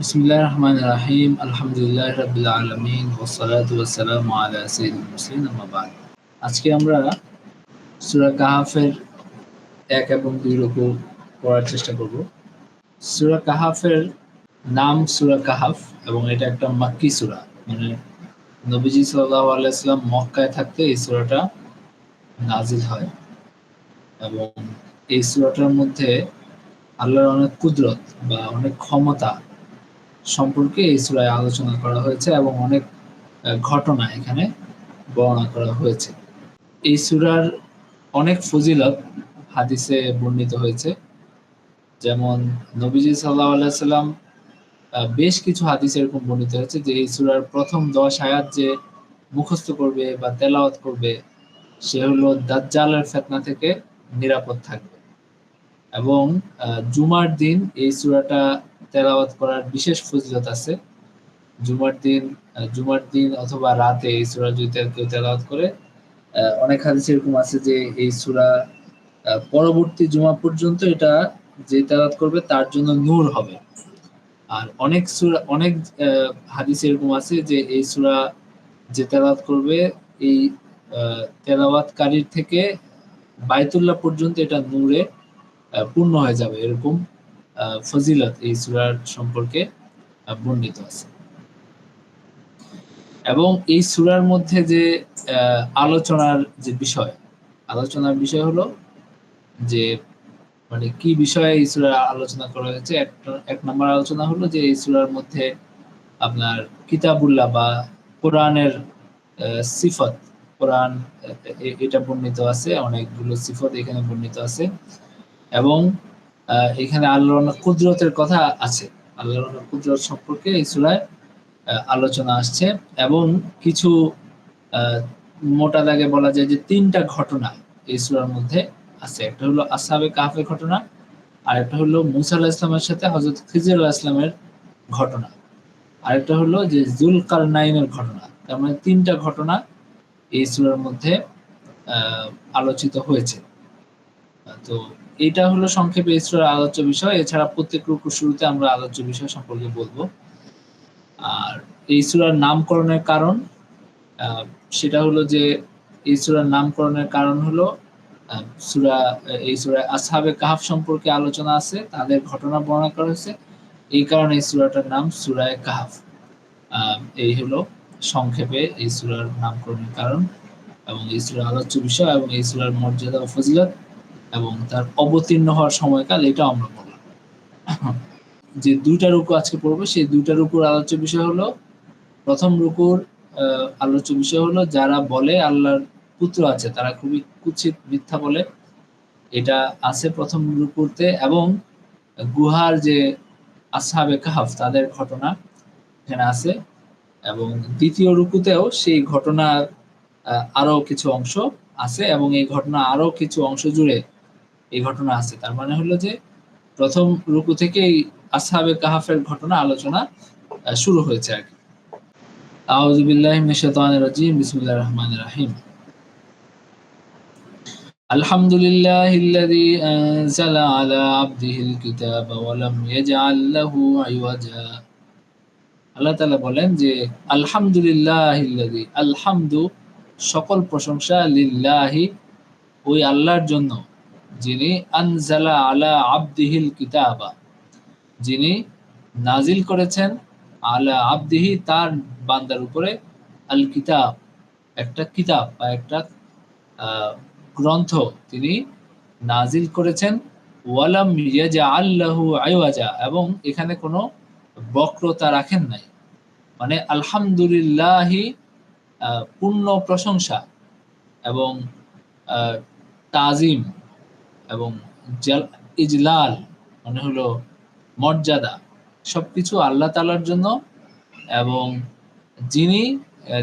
বিসমিল্লাহির রহমানির রহিম। আলহামদুলিল্লাহি রাব্বিল আলামিন ওয়াসসালাতু ওয়াসসালামু আলা সাইয়্যিদিল মুরসালিন আম্মা বা'দ। আজকে আমরা সূরা কাহাফের ১ এবং ২ রুকু পড়ার চেষ্টা করব। সূরা কাহাফের নাম সূরা কাহাফ এবং এটা একটা মাক্কি সূরা। মানে নবীজি সাল্লাল্লাহু আলাইহি ওয়াসাল্লাম মক্কায় থাকতে এই সূরাটা নাজিল হয় এবং এই সূরাটার মধ্যে আল্লাহর অনেক কুদরত বা অনেক ক্ষমতা সম্পর্কে এই সূরায় আলোচনা করা হয়েছে এবং অনেক ঘটনা এখানে বর্ণনা করা হয়েছে। এই সূরার অনেক ফজিলত হাদিসে বর্ণিত হয়েছে। যেমন নবীজি সাল্লাল্লাহু আলাইহি ওয়াসাল্লাম বেশ কিছু হাদিসে এরকম বর্ণিত হয়েছে যে এই সূরার প্রথম ১০ আয়াত যে মুখস্থ করবে বা তেলাওয়াত করবে সে হলো দাজ্জালের ফিতনা থেকে নিরাপদ থাকবে। এবং জুমার দিন এই সূরাটা তেলাওয়াত করার বিশেষ ফজিলত আছে। জুমার দিন অথবা রাতে এই সূরা যদি কেউ তেলাওয়াত করে, অনেক হাদিসে এরকম আছে যে এই সূরা পরবর্তী জুমা পর্যন্ত এটা যে তেলাওয়াত করবে তার জন্য নূর হবে। আর অনেক হাদিসে এরকম আছে যে এই সূরা যে তেলাওয়াত করবে এই তেলাওয়াতকারীর থেকে বাইতুল্লাহ পর্যন্ত এটা নূরে পূর্ণ হয়ে যাবে। এরকম ফজিলত এই সূরার সম্পর্কে বর্ণিত আছে। এবং এই সূরার মধ্যে যে আলোচনার বিষয় হলো যে মানে কি বিষয়ে এই সূরা আলোচনা করা হয়েছে। এক নম্বর আলোচনা হলো যে এই সূরার মধ্যে আপনার কিতাবুল্লাহ বা কোরআনের সিফত, কোরআন এটা বর্ণিত আছে, অনেকগুলো সিফত এখানে বর্ণিত আছে এবং এখানে আল্লাহর কুদরতের কথা আছে। আল্লাহর কুদরত সম্পর্কে এই সূরায় আলোচনা আসছে এবং কিছু মোটা দাগে বলা যায় যে ৩টা ঘটনা এই সূরার মধ্যে আছে। একটা হলো আসহাবে কাহফের ঘটনা, আর একটা হলো মুসা আলাইহিস সালামের সাথে হযরত খিজির আলাইহিস সালামের ঘটনা, আরেকটা হলো যে যুলকারনাইনের ঘটনা। তার মানে ৩টা ঘটনা এই সূরার মধ্যে আলোচিত হয়েছে। তো এটা হলো সংক্ষেপে এই সূরার আলোচ্য বিষয়। এছাড়া প্রত্যেক রুকুর শুরুতে আমরা আলোচ্য বিষয় সম্পর্কে বলবো। আর এই সূরার নামকরণের কারণ সেটা হলো যে এই সূরার নামকরণের কারণ হলো এই সূরায় আসহাবে কাহফ সম্পর্কে আলোচনা আছে, তাদের ঘটনা বর্ণনা করা হয়েছে। এই কারণে এই সূরাটার নাম সূরায়ে কাহফ। এই হলো সংক্ষেপে এই সূরার নামকরণের কারণ এবং এই সূরার আলোচ্য বিষয় এবং এই সূরার মর্যাদা ও ফজিলত এবং তার অবতীর্ণ হওয়ার সময়কাল এটাও আমরা বললাম। যে ২টা রুকু আজকে পড়বো সেই ২টা রুকুর আলোচ্য বিষয় হলো, প্রথম রুকুর আলোচ্য বিষয় হলো যারা বলে আল্লাহর পুত্র আছে তারা খুবই কুৎসিত মিথ্যা বলে, এটা আছে প্রথম রুকুতে। এবং গুহার যে আসহাবে কাহফ তাদের ঘটনা এখানে আছে এবং দ্বিতীয় রুকুতেও সেই ঘটনার আরো কিছু অংশ আছে এবং এই ঘটনা আরো কিছু অংশ জুড়ে এই ঘটনা আছে। তার মানে হলো যে প্রথম রুকু থেকেই আসহাবে কাহফের ঘটনা আলোচনা শুরু হয়েছে আর কি। আউযু বিল্লাহি মিনাশ শাইতানির রাজিম। বিসমিল্লাহির রহমানির রহিম। আলহামদুলিল্লাহিল্লাযী আনজালা আলা আবদিহিল কিতাবা ওয়া লাম ইয়াজআল লাহু ইওয়াজা। আল্লাহ তাআলা বলেন যে আলহামদুলিল্লাহিল্লাযী, আলহামদু সকল প্রশংসা, লিল্লাহি ওই আল্লাহর জন্য, যিনি আনজালা আলা আবদিহিল কিতাবা, যিনি নাজিল করেছেন আলা আবদিহি তার বান্দার উপরে, আল কিতাব একটা কিতাব বা একটা গ্রন্থ তিনি নাজিল করেছেন। ওয়ালাম ইয়াজআল লাহু ইওয়াজা, এবং এখানে কোনো বক্রতা রাখেন নাই। মানে আলহামদুলিল্লাহি পূর্ণ প্রশংসা এবং তাজিম এবং ইজলাল মানে হলো মর্যাদা, সবকিছু আল্লাহ তাআলার জন্য। এবং যিনি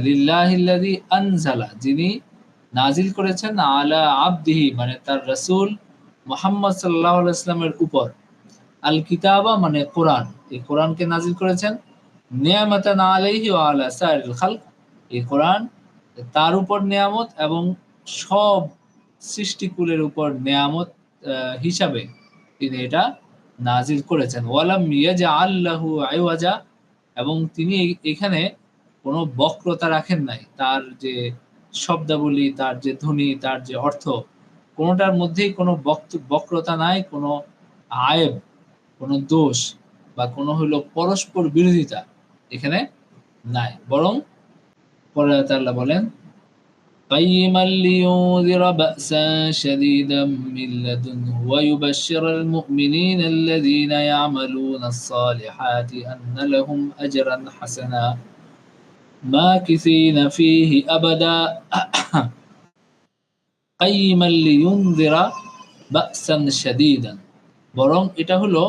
লিল্লাহিল্লাযী আনজালা, যিনি নাজিল করেছেন আলা আবদিহি মানে তার রাসূল মুহাম্মদ সাল্লাল্লাহু আলাইহি ওয়াসাল্লামের উপর, আল কিতাবা মানে কোরআন, এই কোরআনকে নাজিল করেছেন। নিয়ামাতান আলাইহি ওয়া আলা সাইরিল খালক, এই কোরআন তার উপর নিয়ামত এবং সব সৃষ্টিকুলের উপর নিয়ামত হিসাবে তিনি এটা নাজিল করেছেন। ওয়ালাম ইয়াজআল লাহু ইওয়াজা, এবং তিনি এখানে কোনো বক্রতা রাখেন নাই। তার যে শব্দাবলী, তার যে ধ্বনি, তার যে অর্থ, কোনোটার মধ্যেই কোনো বক্রতা নাই, কোনো আয়েব, কোনো দোষ বা কোনো হলো পরস্পর বিরোধিতা এখানে নাই। বরং পরে আল্লাহ বলেন, قيما لينذر بأسا شديدا من لدنه ويبشر المؤمنين الذين يعملون الصالحات أن لهم أجرا حسنا ماكثين فيه أبدا قيما لينذر بأسا شديدا। বরং এটা হলো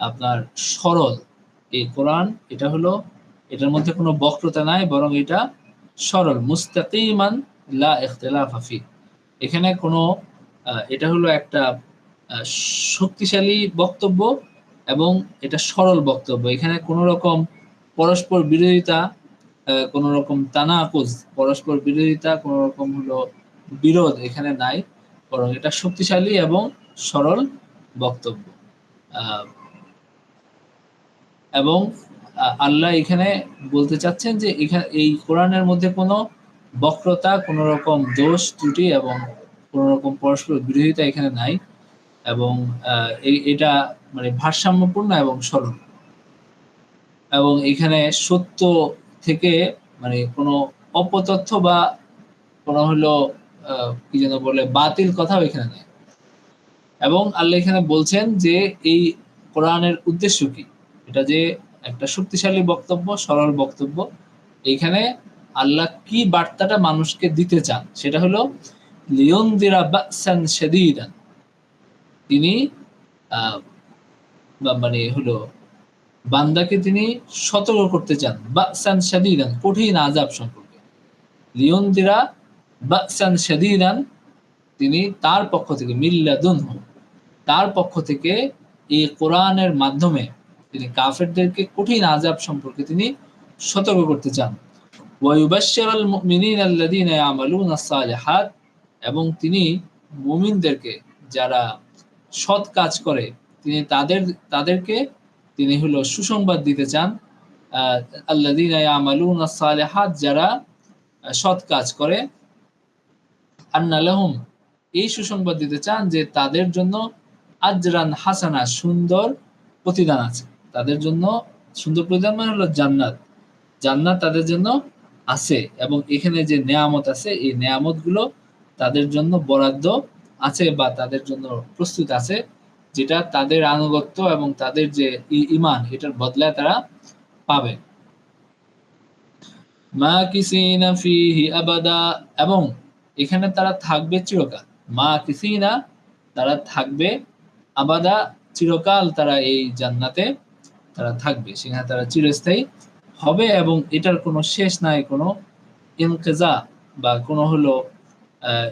আপনার সরল এই কোরআন, এটা হলো, এটার মধ্যে কোনো বক্রতা নাই, বরং এটা সরল, মুস্তাকিমান লা ইখতিলাফা ফি। এখানে কোনো এটা হলো একটা শক্তিশালী বক্তব্য এবং এটা সরল বক্তব্য। এখানে কোনো রকম পরস্পর বিরোধিতা, কোনো রকম তানাকুজ, পরস্পর বিরোধিতা, কোনো রকম হলো বিরোধ এখানে নাই, বরং এটা শক্তিশালী এবং সরল বক্তব্য। এবং আল্লাহ এখানে বলতে চাচ্ছেন যে এখানে এই কোরআনের মধ্যে কোনো বক্রতা, কোনো রকম দোষ ত্রুটি এবং কোনো রকম পরস্পর বিরোধিতা এখানে নাই, এবং এটা মানে ভারসাম্যপূর্ণ এবং সরল। এবং এখানে সত্য থেকে মানে কোনো অপতথ্য বা কোনো হলো কি যেন বলে বাতিল কথাও এখানে নেই। এবং আল্লাহ এখানে বলছেন যে এই কোরআনের উদ্দেশ্য কি, এটা যে একটা শক্তিশালী বক্তব্য, সরল বক্তব্য, এইখানে আল্লাহ কি বার্তাটা মানুষকে দিতে চান সেটা হলো লিয়ুনদিরা বাসান শাদীদান। তিনি মানে হলো বান্দাকে তিনি সতর্ক করতে চান বাসান শাদীদান, কঠিন আযাব সম্পর্কে। লিয়ুনদিরা বাসান শাদীদান, তিনি তার পক্ষ থেকে, মিল্লাদুনহু, তার পক্ষ থেকে এই কোরআনের মাধ্যমে তিনি কাফেরদেরকে কঠিন আযাব সম্পর্কে তিনি সতর্ক করতে চান। ওয়ায়ুবাশশিরুল মুমিনিনা আল্লাযীনা ইয়ামালুনাস সালিহাত, এবং তিনি মুমিনদেরকে যারা সৎ কাজ করে তিনি তাদেরকে তিনি হলো সুসংবাদ দিতে চান। আল্লাযীনা ইয়ামালুনাস সালিহাত, যারা সৎ কাজ করে, আন্না লাহুম, এই সুসংবাদ দিতে চান যে তাদের জন্য আজরান হাসানা, সুন্দর প্রতিদান আছে। তাদের জন্য সুন্দর প্রতিদান মানে হলো জান্নাত, জান্নাত তাদের জন্য আছে। এবং এখানে যে নেয়ামত আছে, এই নেয়ামত গুলো তাদের জন্য বরাদ্দ আছে বা তাদের জন্য প্রস্তুত আছে, যেটা তাদের আনুগত্য এবং তাদের যে ঈমান, এটার বদলায় তারা পাবে। মাকিসিনা ফিহি আবাদা, এবং এখানে তারা থাকবে চিরকাল। মাকিসিনা, তারা থাকবে, আবাদা, চিরকাল তারা এই জান্নাতে তারা থাকবে, সেখানে তারা চিরস্থায়ী হবে এবং এটার কোনো শেষ নাই, কোনো ইনকিজা বা কোনো হলো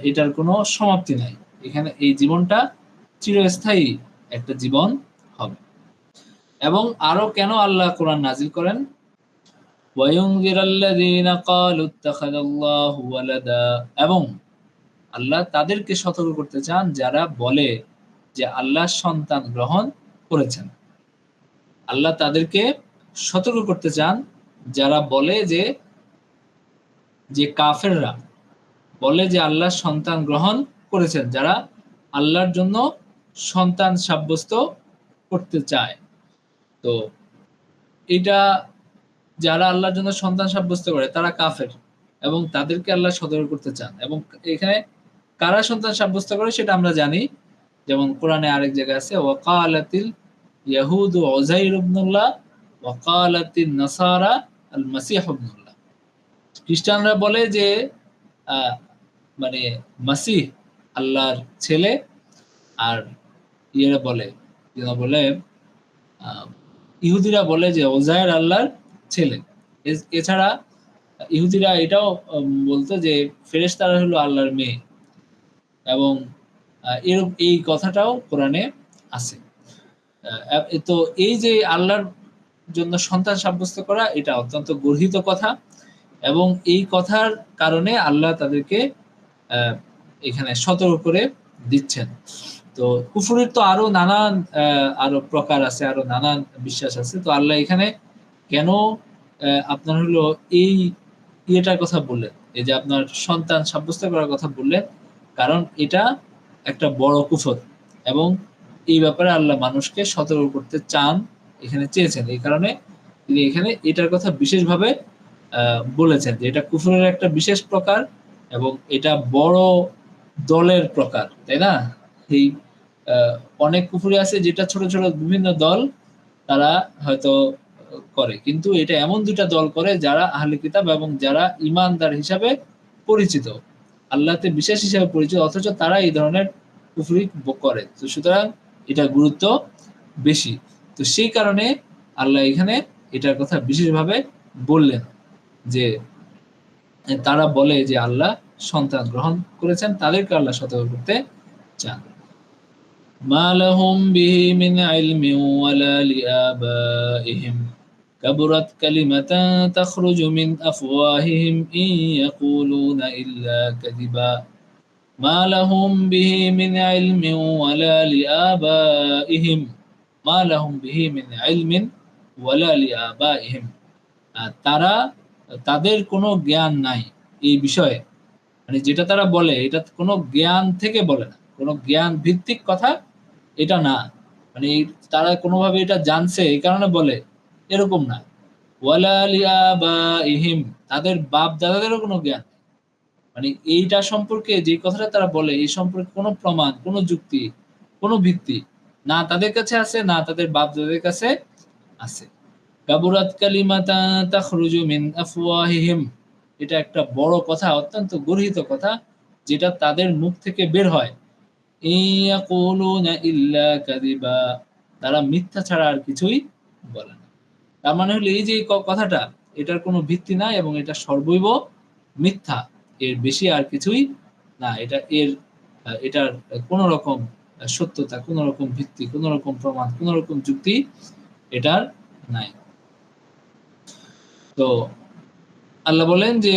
এটার কোনো সমাপ্তি নাই। এখানে এই জীবনটা চিরস্থায়ী একটা জীবন হবে। এবং আরো কেন আল্লাহ কোরআন নাজিল করেন, ওয়ায়ুনযিরাল্লাযীনা ক্বালু ইত্তাখাযাল্লাহু ওয়ালাদা, এবং আল্লাহ তাদেরকে সতর্ক করতে চান যারা বলে যে আল্লাহ সন্তান গ্রহণ করেছেন। আল্লাহ তাদেরকে সতর্ক করতে চান যারা বলে যে কাফেররা বলে যে আল্লাহ সন্তান গ্রহণ করেছেন, যারা আল্লাহর জন্য সন্তান সাব্যস্ত করতে চায়। তো এটা যারা আল্লাহর জন্য সন্তান সাব্যস্ত করে তারা কাফের, এবং তাদেরকে আল্লাহ সতর্ক করতে চান। এবং এখানে কারা সন্তান সাব্যস্ত করে সেটা আমরা জানি, যেমন কোরআনে আরেক জায়গায় আছে, ওয়াকালাতিল ইয়াহুদু উযাইর ইবনুল্লাহ ওয়াকালাতিন নাসারা আল মাসীহ ইবনুল্লাহ। খ্রিস্টানরা বলে যে মানে মাসীহ আল্লাহর ছেলে, আর ইয়েরা বলে ইহুদিরা বলে যে উযাইর আল্লাহর ছেলে। এছাড়া ইহুদিরা এটাও বলতো যে ফেরেশতারা হলো আল্লাহর মেয়ে, এবং এই কথাটাও কোরআনে আছে। তো এই যে আল্লাহর জন্য সন্তান সাব্যস্ত করা, এটা অত্যন্ত গর্হিত কথা, এবং এই কথার কারণে আল্লাহ তাদেরকে এখানে সতর্ক করে দিচ্ছেন। তো তো কুফরের তো আরো নানান আরো প্রকার আছে, আরো নানান বিশ্বাস আছে। তো আল্লাহ এখানে কেন আপনার হলো এই ইয়েটার কথা বললেন, এই যে আপনার সন্তান সাব্যস্ত করার কথা বললেন, কারণ এটা একটা বড় কুফর এবং এই ব্যাপারে আল্লাহ মানুষকে সতর্ক করতে চান, এখানে চেয়েছেন। এই কারণে তিনি এখানে এটার কথা বিশেষভাবে বলেছেন যে এটা কুফরের একটা বিশেষ প্রকার এবং এটা বড় দলের প্রকার, তাই না? এই অনেক কুফরি আছে যেটা ছোট ছোট বিভিন্ন দল তারা হয়তো করে, কিন্তু এটা এমন দুটা দল করে যারা আহলে কিতাব এবং যারা ইমানদার হিসাবে পরিচিত, আল্লাহতে বিশেষ হিসাবে পরিচিত, অথচ তারা এই ধরনের কুফরি করে। তো সুতরাং এটা গুরুত্ব বেশি। তো সেই কারণে আল্লাহ এখানে এটার কথা বিশেষভাবে বললেন যে তারা বলে যে আল্লাহ সন্তান গ্রহণ করেছেন, তাদেরকে আল্লাহ সতর্ক করতে চান। মা লাহুম বিহি মিন ইলমিন ওয়ালা লিআবাইহিম কাবুরাত কালিমাতান তাখরুজু মিন আফওয়াহিহিম ইন ইয়াকুলুনা ইল্লা কাযিবা মা লাহুম বিহি মিন ইলমিন ওয়ালা লিআবাইহিম মা লাহুম বিহি মিন ইলমিন ওয়ালা লিআবাইহিম, তারা তাদের কোনো জ্ঞান নাই এই বিষয়ে, মানে যেটা তারা বলে এটা কোনো জ্ঞান থেকে বলে না, কোনো জ্ঞান ভিত্তিক কথা এটা না, মানে তারা কোনোভাবে এটা জানছে এই কারণে বলে, এরকম না। ওয়ালা লিআবাইহিম, তাদের বাপ দাদাদেরও কোনো জ্ঞান নেই, মানে এইটা সম্পর্কে যে কথাটা তারা বলে এই সম্পর্কে কোনো প্রমাণ, কোনো যুক্তি, কোনো ভিত্তি না তাদের কাছে আছে, না তাদের বাপ দাদাদের কাছে আছে। কাবুরাত কালিমাতান তাখরুজু মিন আফওয়াহিহিম, এটা একটা বড় কথা, অত্যন্ত গর্হিত কথা যেটা তাদের মুখ থেকে বের হয়। ইয়াকুলুনা ইল্লা কাযিবা, তারা মিথ্যা ছাড়া আর কিছুই বলে না। তার মানে হলো এই যে কথাটা, এটার কোনো ভিত্তি নাই এবং এটা সর্বৈব মিথ্যা, এর বেশি আর কিছুই না। এটার কোন রকম সত্যতা, কোন রকম ভিত্তি, কোন রকম প্রমাণ, কোন রকম যুক্তি এটার নাই। তো আল্লাহ বলেন যে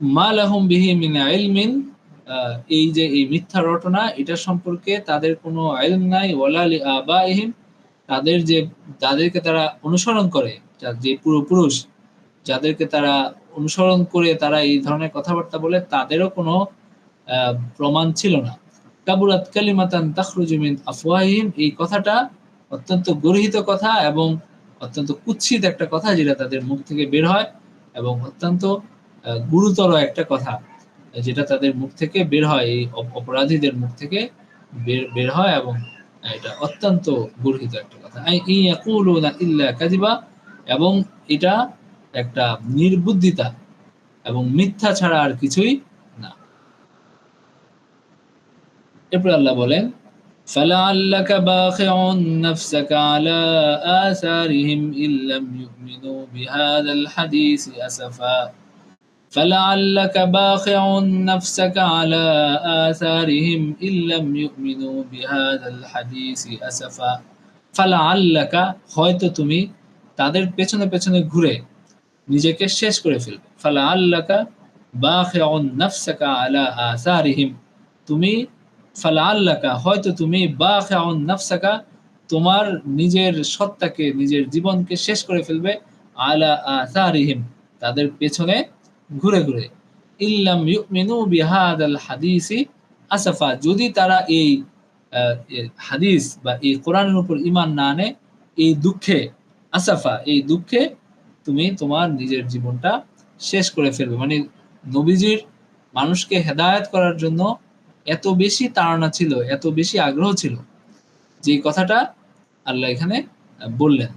মা লাহুম বিহি মিন ইলমিন, এই যে এই মিথ্যা রটনা এটা সম্পর্কে তাদের কোনো ইলম নাই, ওয়ালা লিআবাইহিম, তাদের যে যাদেরকে তারা অনুসরণ করে, যে পুরুষ যাদেরকে তারা অনুসরণ করে তারা এই ধরনের কথাবার্তা বলে, তাদেরও কোনো প্রমাণ ছিল না। কাবুরাত কালিমাতান তাখরুজু মিন আফওয়াহিহিম, এই কথাটা অত্যন্ত গর্হিত কথা এবং অত্যন্ত কুৎসিত একটা কথা যেটা তাদের মুখ থেকে বের হয় এবং অত্যন্ত গুরুতর একটা কথা যেটা তাদের মুখ থেকে বের হয়, এই অপরাধীদের মুখ থেকে বের হয় এবং এটা অত্যন্ত গর্হিত একটা কথা। ইন ইয়াকুলুনা ইল্লা কাযিবা, এবং এটা একটা নির্বুদ্ধিতা এবং মিথ্যা ছাড়া আর কিছুই না। এরপর আল্লাহ বলেন فَلَعَلَّكَ بَاخِعٌ نَفْسَكَ عَلَى آثَارِهِمْ إِن لَّمْ يُؤْمِنُوا بِهَٰذَا الْحَدِيثِ أَسَفًا فَلَعَلَّكَ بَاخِعٌ نَفْسَكَ عَلَى آثَارِهِمْ إِن لَّمْ يُؤْمِنُوا بِهَٰذَا الْحَدِيثِ أَسَفًا فَلَعَلَّكَ, হয়তো তুমি তাদের পেছনে পেছনে ঘুরে নিজেকে শেষ করে ফেলবে। ফালাআল্লাকা বাখিউন নাফসাকা আলা আসারিহিম, তুমি ফালাআল্লাকা, হয়তো তুমি বাখিউন নাফসাকা, তোমার নিজের সত্তাকে, নিজের জীবনকে শেষ করে ফেলবে, আলা আসারিহিম, তাদের পেছনে ঘুরে ঘুরে। ইল্লাম ইউমিনু বিহাদাল হাদিসি আসাফা, যদি তারা এই হাদিস বা এই কোরআনের উপর ঈমান না আনে, এই দুঃখে, আসাফা, এই দুঃখে তুমি তোমার নিজের জীবনটা শেষ করে ফেলবে। মানে নবীজির মানুষকে হেদায়েত করার জন্য এত বেশি তাড়না ছিল, এত বেশি আগ্রহ ছিল, যে কথাটা আল্লাহ এখানে বললেন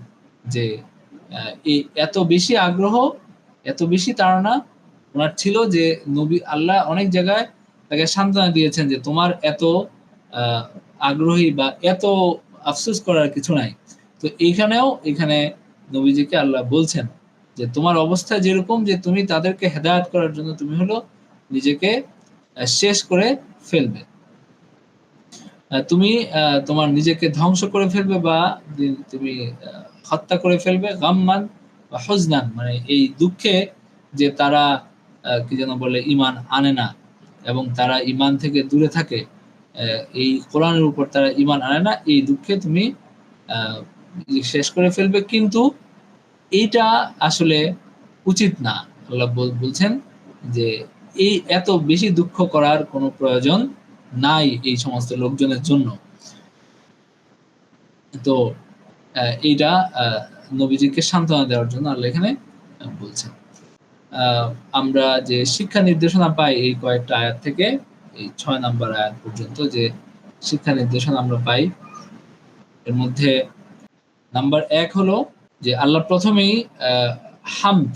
যে এই এত বেশি আগ্রহ, এত বেশি তাড়না ওনার ছিল যে নবী আল্লাহ অনেক জায়গায় তাকে সান্ত্বনা দিয়েছেন যে তোমার এত আগ্রহী বা এত আফসোস করার কিছু নাই। তো এখানে নবীজিকে আল্লাহ বলছেন যে তোমার অবস্থা যেরকম, যে তুমি তাদেরকে হেদায়েত করার জন্য তুমি হলো নিজেকে শেষ করে ফেলবে, তুমি তোমার নিজেকে ধ্বংস করে ফেলবে বা তুমি হত্যা করে ফেলবে, গাম্মান বা হুজনান, মানে এই দুঃখে যে তারা কি যেন বলে ঈমান আনে না এবং তারা ঈমান থেকে দূরে থাকে, এই কোরআনের উপর তারা ঈমান আনে না, এই দুঃখে তুমি শেষ করে ফেলবে, কিন্তু এইটা আসলে উচিত না। আল্লাহ বলছেন যে এই এত বেশি দুঃখ করার কোনো প্রয়োজন নাই এই সমস্ত লোকজনের জন্য। তো এইটা নবীজিকে সান্ত্বনা দেওয়ার জন্য আল্লাহ এখানে বলছেন। আমরা যে শিক্ষা নির্দেশনা পাই এই কয়েকটা আয়াত থেকে, এই 6 নাম্বার আয়াত পর্যন্ত যে শিক্ষা নির্দেশনা আমরা পাই, এর মধ্যে নাম্বার 1 হলো যে আল্লাহ প্রথমেই হামদ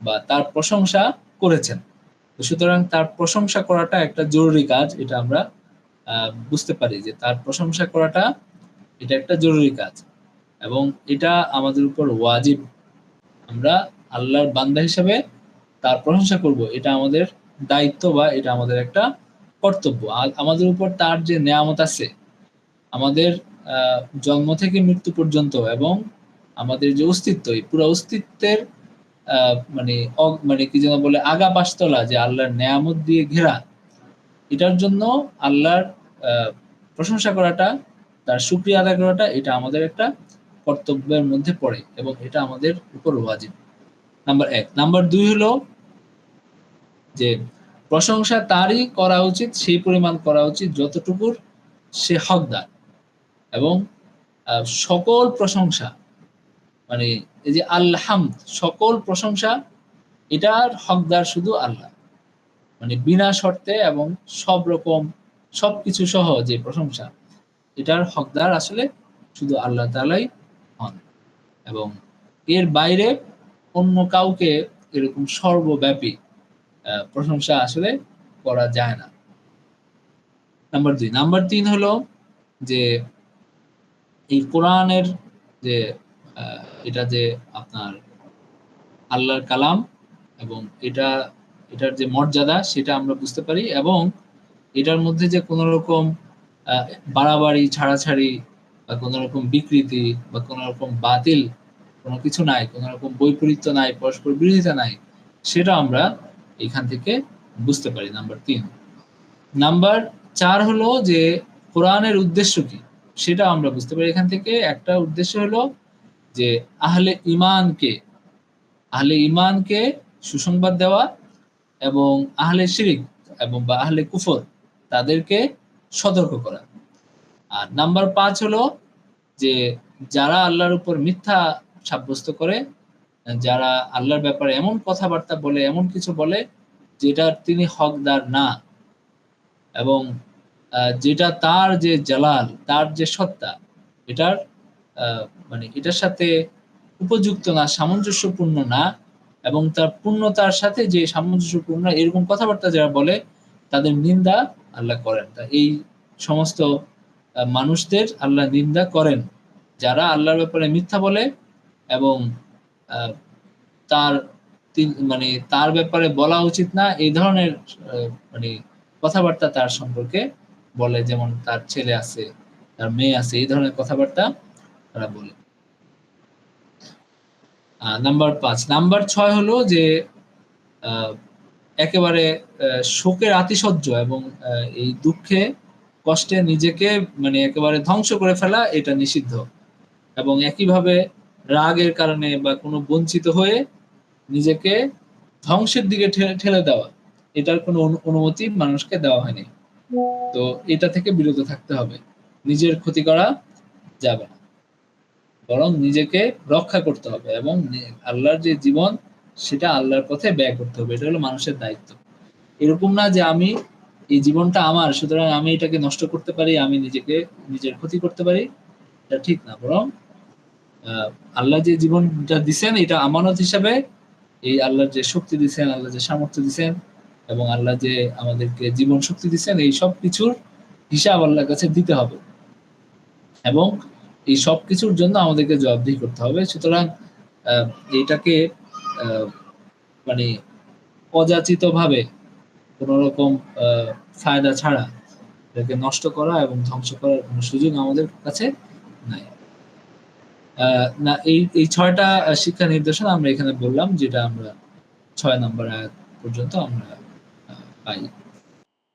বা তার প্রশংসা করেছেন। সুতরাং তার প্রশংসা করাটা একটা জরুরি কাজ, এটা আমরা বুঝতে পারি যে তার প্রশংসা করাটা এটা একটা জরুরি কাজ এবং এটা আমাদের উপর ওয়াজিব। আমরা আল্লাহর বান্দা হিসেবে তার প্রশংসা করব, এটা আমাদের দায়িত্ব বা এটা আমাদের একটা কর্তব্য। আমাদের উপর তার যে নেয়ামত আছে, আমাদের জন্ম থেকে মৃত্যু পর্যন্ত এবং আমাদের যে অস্তিত্ব, এই পুরো অস্তিত্বের মানে কি যেন বলে আগা পাশতলা যে আল্লাহর নেয়ামত দিয়ে ঘেরা, এটার জন্য আল্লাহর প্রশংসা করাটা, তার শুকরিয়া আদায় করাটা, এটা আমাদের একটা কর্তব্যের মধ্যে পড়ে এবং এটা আমাদের উপর ওয়াজিব। নাম্বার 1। নাম্বার 2 হলো যে প্রশংসা তারই করা উচিত, সেই পরিমাণ করা উচিত যতটুকুর সে হকদার। এবং সকল প্রশংসা মানে এই যে আলহামদ, সকল প্রশংসা এটার হকদার শুধু আল্লাহ, মানে বিনা শর্তে এবং সব রকম সবকিছু সহ যে প্রশংসা, এটার হকদার আসলে শুধু আল্লাহ তাআলাই হন এবং এর বাইরে অন্য কাউকে এরকম সর্বব্যাপী প্রশংসা আসলে করা যায় না। নাম্বার 2। নাম্বার 3 হলো যে এই কোরআনের যে এটা যে আপনার আল্লাহর কালাম এবং এটার যে মর্যাদা সেটা আমরা বুঝতে পারি এবং এটার মধ্যে যে কোনো রকম বাড়াবাড়ি, ছাড়াছাড়ি বা কোনো রকম বিকৃতি বা কোনো রকম বাতিল কোনো কিছু নাই, কোনো রকম বৈপরীত্য নাই, পরস্পর বিরোধিতা নাই, সেটা আমরা এখান থেকে বুঝতে পারি। নাম্বার 3। নাম্বার 4 হলো যে কোরআনের উদ্দেশ্য কি সেটা আমরা বুঝতে পারি এখান থেকে। একটা উদ্দেশ্য হলো যে আহলে ঈমানকে সুসংবাদ দেওয়া এবং আহলে শিরিক এবং বা আহলে কুফর তাদেরকে সতর্ক করা। আর নাম্বার 5 হলো যে যারা আল্লাহর উপর মিথ্যা সাব্যস্ত করে, যারা আল্লাহর ব্যাপারে এমন কথাবার্তা বলে, এমন কিছু বলে যেটা তিনি হকদার না এবং যেটা তার যে জালাল, তার যে সত্তা, এটার মানে এটার সাথে উপযুক্ত না, সামঞ্জস্যপূর্ণ না এবং তার পূর্ণতার সাথে যে সামঞ্জস্যপূর্ণ, এরকম কথাবার্তা যারা বলে তাদের নিন্দা আল্লাহ করেন। তা এই সমস্ত মানুষদের আল্লাহ নিন্দা করেন যারা আল্লাহর ব্যাপারে মিথ্যা বলে এবং তার মানে তার ব্যাপারে বলা উচিত না এই ধরনের মানে কথাবার্তা তার সম্পর্কে বলে, যেমন তার ছেলে আছে, তার মেয়ে আছে, এই ধরনের কথাবার্তা তারা বলে। নাম্বার 5। নাম্বার 6 হলো যে একেবারে শোকের আতিশয্য এবং এই দুঃখে কষ্টে নিজেকে মানে একেবারে ধ্বংস করে ফেলা, এটা নিষিদ্ধ এবং একইভাবে রাগের কারণে বা কোনো বঞ্চিত হয়ে নিজেকে ধ্বংসের দিকে ঠেলে দেওয়া, এটার কোনো অনুমতি মানুষকে দেওয়া হয়নি। তো এটা থেকে বিরত থাকতে হবে, নিজের ক্ষতি করা যাবে না, বরং নিজেকে রক্ষা করতে হবে এবং আল্লাহর যে জীবন সেটা আল্লাহর পথে ব্যয় করতে হবে। এটা হলো মানুষের দায়িত্ব। এরকম না যে আমি এই জীবনটা আমার, সুতরাং আমি এটাকে নষ্ট করতে পারি, আমি নিজের ক্ষতি করতে পারি, এটা ঠিক না। বরং আল্লাহ যে জীবনটা দিচ্ছেন এটা আমানত হিসাবে, এই আল্লাহর যে শক্তি দিচ্ছেন, আল্লাহ যে সামর্থ্য দিচ্ছেন এবং আল্লাহ যে আমাদেরকে জীবন শক্তি দিচ্ছেন, এই সব কিছুর হিসাব আল্লাহর কাছে দিতে হবে এবং এই সব কিছুর জন্য আমাদেরকে জবাবদিহি করতে হবে। সুতরাং এটাকে মানে অযাচিত ভাবে কোন রকম ফায়দা ছাড়া এটাকে নষ্ট করা এবং ধ্বংস করার কোনো সুযোগ আমাদের কাছে নাই। না এই 6টা শিক্ষা নির্দেশনা আমরা এখানে বললাম, যেটা আমরা 6 নম্বর আয়াত পর্যন্ত আমরা পাই।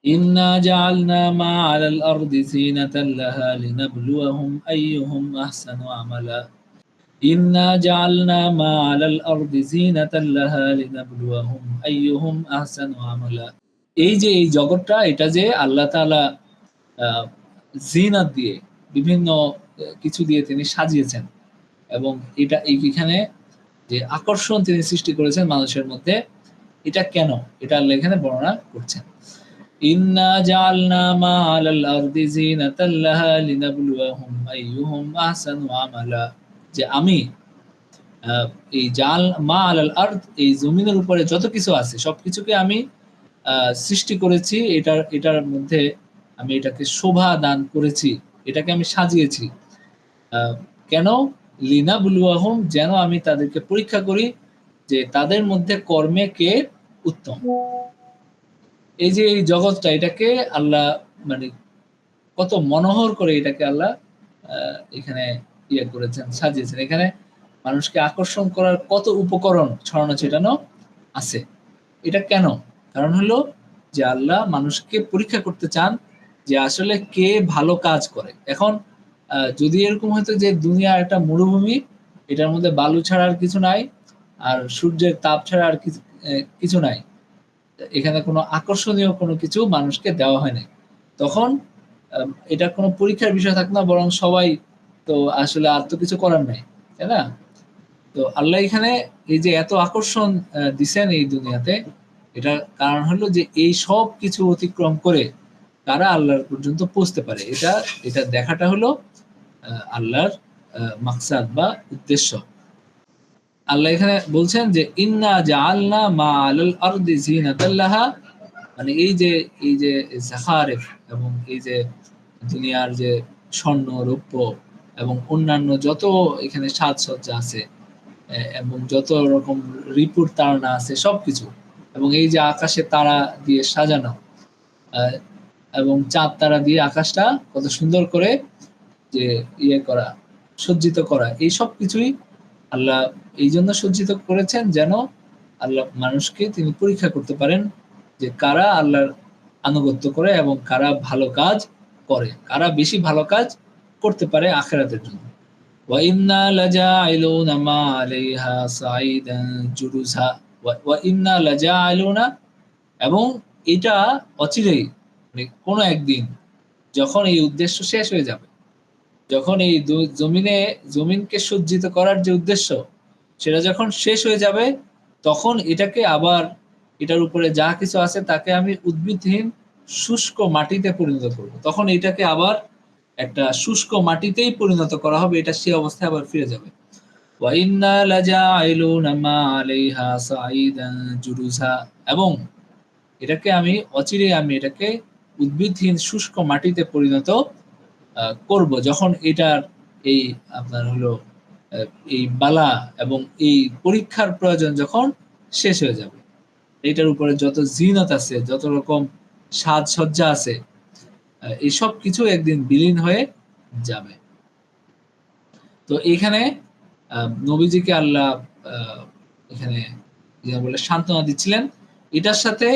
ইন্না জাআলনা মা আলাল আরদি জিনাতাল লাহা লিনাবলুয়াহুম আইয়ুহুম আহসানু আমালা। ইন্না জাআলনা মা আলাল আরদি জিনাতাল লাহা লিনাবলুয়াহুম আইয়ুহুম আহসানু আমালা। এই যে এই জগৎটা, এটা যে আল্লাহ তাআলা জিনাত দিয়ে, বিভিন্ন কিছু দিয়ে তিনি সাজিয়েছেন, এবং এটা এখানে যে আকর্ষণ তিনি সৃষ্টি করেছেন মানুষের মধ্যে, এটা কেন, এটা আল্লাহ এখানে বর্ণনা করছেন। ইন্না জাআলনা মা আলাল আরদি জিনাতাল লাহা লিনাবলুয়াহুম আইয়ুহুম আহসানু আমালা, যে আমি এই জাল মা আলাল আরদ, এই জমিনের উপরে যত কিছু আছে সবকিছুকে আমি সৃষ্টি করেছি, এটার মধ্যে আমি এটাকে শোভা দান করেছি, এটাকে আমি সাজিয়েছি। কেন? লিনাবলুয়াহুম, যেন আমি তাদেরকে পরীক্ষা করি যে তাদের মধ্যে কর্মে কে উত্তম। এই যে এই জগৎটা, এটাকে আল্লাহ মানে কত মনোহর করে এটাকে আল্লাহ এখানে ইয়ে করেছেন, সাজিয়েছেন। এখানে মানুষকে আকর্ষণ করার কত উপকরণ ছড়ানো ছিটানো আছে। এটা কেন? কারণ হলো যে আল্লাহ মানুষকে পরীক্ষা করতে চান যে আসলে কে ভালো কাজ করে। এখন যদি এরকম হতো যে দুনিয়া একটা মরুভূমি, এটার মধ্যে বালু ছাড়া আর কিছু নাই, আর সূর্যের তাপ ছাড়া আর কিছু নাই, এখানে কোনো আকর্ষণীয় কোনো কিছু মানুষকে দেওয়া হয় নাই, তখন এটা কোনো পরীক্ষার বিষয় থাকতো না, বরং সবাই তো আসলে আর তো কিছু করার নাই, তাই না? তো আল্লাহ এখানে এই যে এত আকর্ষণ দিছেন এই দুনিয়াতে, এটার কারণ হলো যে এই সব কিছু অতিক্রম করে তারা আল্লাহর পর্যন্ত পৌঁছতে পারে, এটা এটা দেখাটা হলো আল্লাহর মাকসাদ বা উদ্দেশ্য। আল্লাহ এখানে বলছেন যে ইন্না জাআলনা মা আলাল আরদি জিনাতাল লাহা, মানে এই যে জাখারিফ, এবং এই যে দুনিয়ার যে স্বর্ণ রৌপ্য এবং অন্যান্য যত এখানে সাজসজ্জা আছে, এবং যত রকম রিপুর তাড়না আছে সবকিছু, এবং এই যে আকাশে তারা দিয়ে সাজানো, এবং চাঁদ তারা দিয়ে আকাশটা কত সুন্দর করে যে ইয়ে করা, সজ্জিত করা, এই সব কিছুই আল্লাহ এই জন্য সজ্জিত করেছেন যেন আল্লাহ মানুষকে তিনি পরীক্ষা করতে পারেন যে কারা আল্লাহর আনুগত্য করে এবং কারা ভালো কাজ করে, কারা বেশি ভালো কাজ করতে পারে আখিরাতের জন্য। وَإِنَّا لَجَاعِلُونَ مَا عَلَيْهَا صَعِيدًا جُرُزًا وَإِنَّا لَجَاعِلُونَ, এবং এটা অচিরেই, মানে কোনো একদিন যখন এই উদ্দেশ্য শেষ হয়ে যাবে, যখন এই জমিনকে সজ্জিত করার যে উদ্দেশ্য সেটা যখন শেষ হয়ে যাবে, তখন এটাকে আবার, এটার উপরে যা কিছু আছে তাকে আমি উদ্ভিদহীন শুষ্ক মাটিতে পরিণত করব। তখন এটাকে আবার একটা শুষ্ক মাটিতেই পরিণত করা হবে, এটা সেই অবস্থায় আবার ফিরে যাবে। ওয়াইন্না লাজাইলুনা মা আলাইহা সাঈদান জুরুজা, এবং এটাকে আমি অচিরেই আমি এটাকে উদ্ভিদহীন শুষ্ক মাটিতে পরিণত করব, যখন এটার এই আপনার হলো এই বালা এবং এই পরীক্ষার প্রয়োজন যখন শেষ হয়ে যাবে, এটার উপরে যত জিনত আছে, যত রকম সাজসজ্জা আছে, এই সব কিছু একদিন বিলীন হয়ে যাবে। তো এখানে নবীজিকে আল্লাহ এখানে বলে সান্ত্বনা দিচ্ছিলেন, এটার সাথে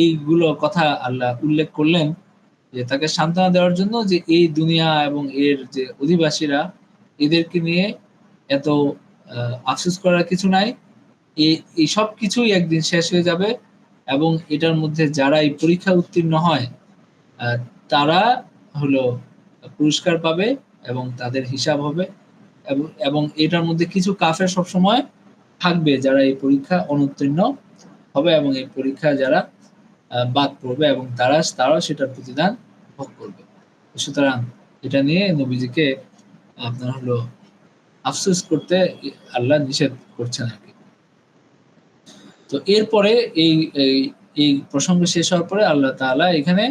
এইগুলো কথা আল্লাহ উল্লেখ করলেন যে তাকে সান্ত্বনা দেওয়ার জন্য যে এই দুনিয়া এবং এর যে অধিবাসীরা, এদেরকে নিয়ে এত আফসোস করার কিছু নাই, এই সব কিছুই একদিন শেষ হয়ে যাবে, এবং এটার মধ্যে যারা এই পরীক্ষা উত্তীর্ণ হয় তারা হলো পুরস্কার পাবে এবং তাদের হিসাব হবে, এবং এটার মধ্যে কিছু কাফের সবসময় থাকবে যারা এই পরীক্ষা অনুত্তীর্ণ হবে, এবং এই পরীক্ষা যারা বাদ পড়বে এবং তারাও সেটার প্রতিদান ভোগ করবে। সুতরাং এটা নিয়ে নবীজিকে আপনার হলো আফসোস করতে আল্লাহ নিষেধ করছেন আর কি। তো এরপরে এই এই প্রসঙ্গ শেষ হওয়ার পরে আল্লাহ তাআলা এখানে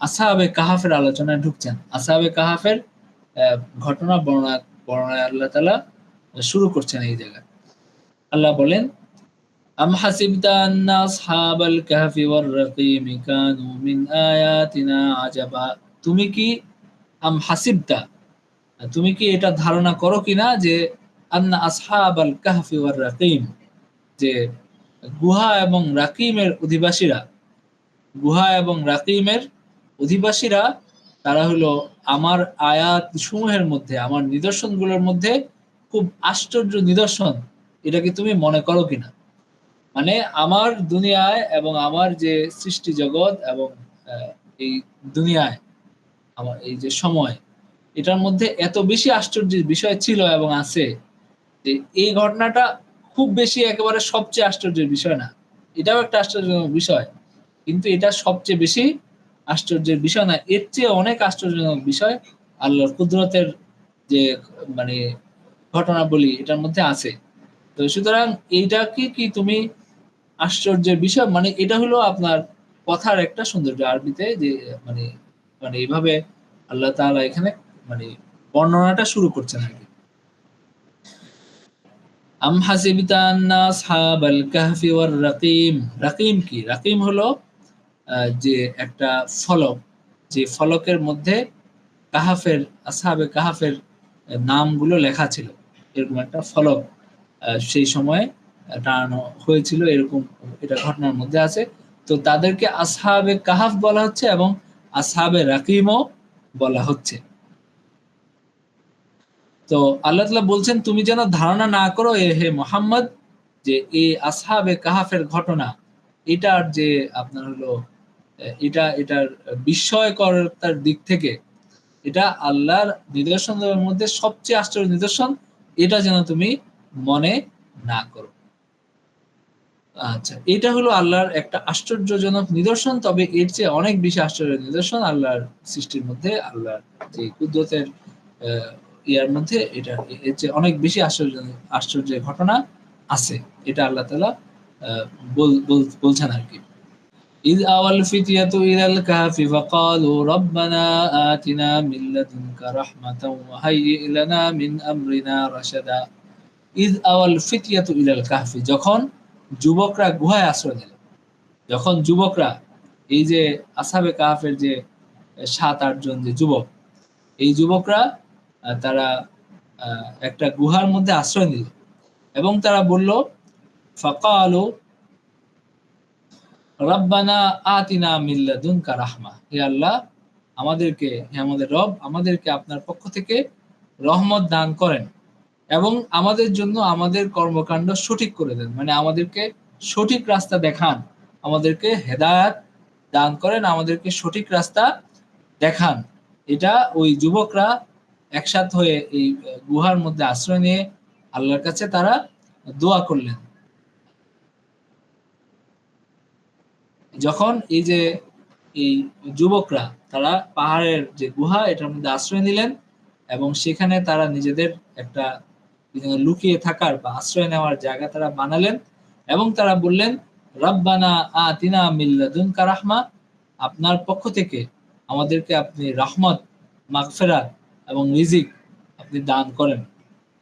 আসহাবে কাহাফের আলোচনায় ঢুকছেন। আসহাবে কাহাফের ঘটনা বর্ণনায় আল্লাহ তাআলা শুরু করছেন এই জায়গায়। আল্লাহ বলেন, আম হাসিবতা আন্না আসহাবাল কাহফি ওয়ার রাকিম কানু মিন আয়াতিনা আজাবা, তুমি কি আম হাসিবতা, তুমি কি এটা ধারণা করো কিনা যে আন্না আসহাবাল কাহফি ওয়ার রাকিম, যে গুহা এবং রাকিমের অধিবাসীরা, গুহা এবং রাকিমের অধিবাসীরা তারা হলো আমার আয়াত সমূহের মধ্যে, আমার নিদর্শনগুলোর মধ্যে খুব আশ্চর্য নিদর্শন, এটা কি তুমি মনে করো কিনা? মানে আমার দুনিয়ায় এবং আমার যে সৃষ্টি জগৎ এবং এই দুনিয়ায় আমার এই যে সময়, এটার মধ্যে এত বেশি আশ্চর্যের বিষয় ছিল এবং আছে যে এই ঘটনাটা খুব বেশি একেবারে সবচেয়ে আশ্চর্যের বিষয় না, এটাও একটা আশ্চর্যজনক বিষয়, কিন্তু এটা সবচেয়ে বেশি আশ্চর্যের বিষয় না, এর চেয়ে অনেক আশ্চর্যজনক বিষয় আল্লাহর কুদরতের যে মানে ঘটনা বলি এটার মধ্যে আছে। তো সুতরাং এইটাকে কি তুমি আশ্চর্যের বিষয়, মানে এটা হলো আপনার কথার একটা সৌন্দর্য আরবিতে যে মানে মানে এইভাবে আল্লাহ তাআলা এখানে মানে বর্ণনাটা শুরু করছেন আরকি। আম হাসিবতা আন্না আসহাবাল কাহফি ওয়ার রাকিম। রাকিম কি? রাকিম হলো যে একটা ফলক, যে ফলকের মধ্যে কাহাফের আসহাবে কাহাফের নামগুলো লেখা ছিল। এরকম একটা ফলক সেই সময়ে টানানো হয়েছিল, এরকম এটা ঘটনার মধ্যে আছে। তো তাদেরকে আসহাবে কাহাফ বলা হচ্ছে এবং আসহাবে রাকিমও বলা হচ্ছে। তো আল্লাহ তাআলা বলছেন তুমি যেন ধারণা না করো হে মুহাম্মদ যে এই আসহাবে কাহাফের ঘটনা এটার যে আপনার হলো এটার বিস্ময়করতার দিক থেকে এটা আল্লাহর নিদর্শনের মধ্যে সবচেয়ে আশ্চর্য নিদর্শন, এটা যেন তুমি মনে না করো। আচ্ছা, এটা হলো আল্লাহর একটা আশ্চর্যজনক নিদর্শন, তবে এর চেয়ে অনেক বেশি আশ্চর্যের নিদর্শন আল্লাহর সৃষ্টির মধ্যে, আল্লাহর যে কুদরতের ইয়ার মধ্যে এটা এর চেয়ে অনেক বেশি আশ্চর্যের ঘটনা আছে। এটা আল্লাহ তাআলা বলছেন আরকি। إذ أوى الفتية إلى الكهف فقالوا ربنا آتنا من لدنك رحمة وهيئ لنا من أمرنا رشدا إذ أوى الفتية إلى الكهف যখন যুবকরা গুহায় আশ্রয় নিল, যখন যুবকরা এই যে আসহাবে কাহাফের যে ৭-৮ জন যে যুবক, এই যুবকরা তারা একটা গুহার মধ্যে আশ্রয় নিল এবং তারা বলল ফাকালু রব্বানা আতিনা মিন লাদুনকা রাহমা, হে আল্লাহ আমাদেরকে, হে আমাদের রব আমাদেরকে আপনার পক্ষ থেকে রহমত দান করেন এবং আমাদের জন্য আমাদের কর্মকাণ্ড সঠিক করে দেন, মানে আমাদেরকে সঠিক রাস্তা দেখান, আমাদেরকে হেদায়েত দান করেন, আমাদেরকে সঠিক রাস্তা দেখান। এটা ওই যুবকরা একসাথ হয়ে এই গুহার মধ্যে আশ্রয় নিয়ে আল্লাহর কাছে তারা দোয়া করলেন। যখন এই যে এই যুবকরা তারা পাহাড়ের যে গুহা এটার মধ্যে আশ্রয় নিলেন এবং সেখানে তারা নিজেদের একটা লুকিয়ে থাকার বা আশ্রয় নেওয়ার জায়গা তারা বানালেন এবং তারা বললেন রব্বানা আতিনা মিন লাদুনকা রাহমা, আপনার পক্ষ থেকে আমাদেরকে আপনি রহমত, মাগফিরাত এবং রিজিক আপনি দান করেন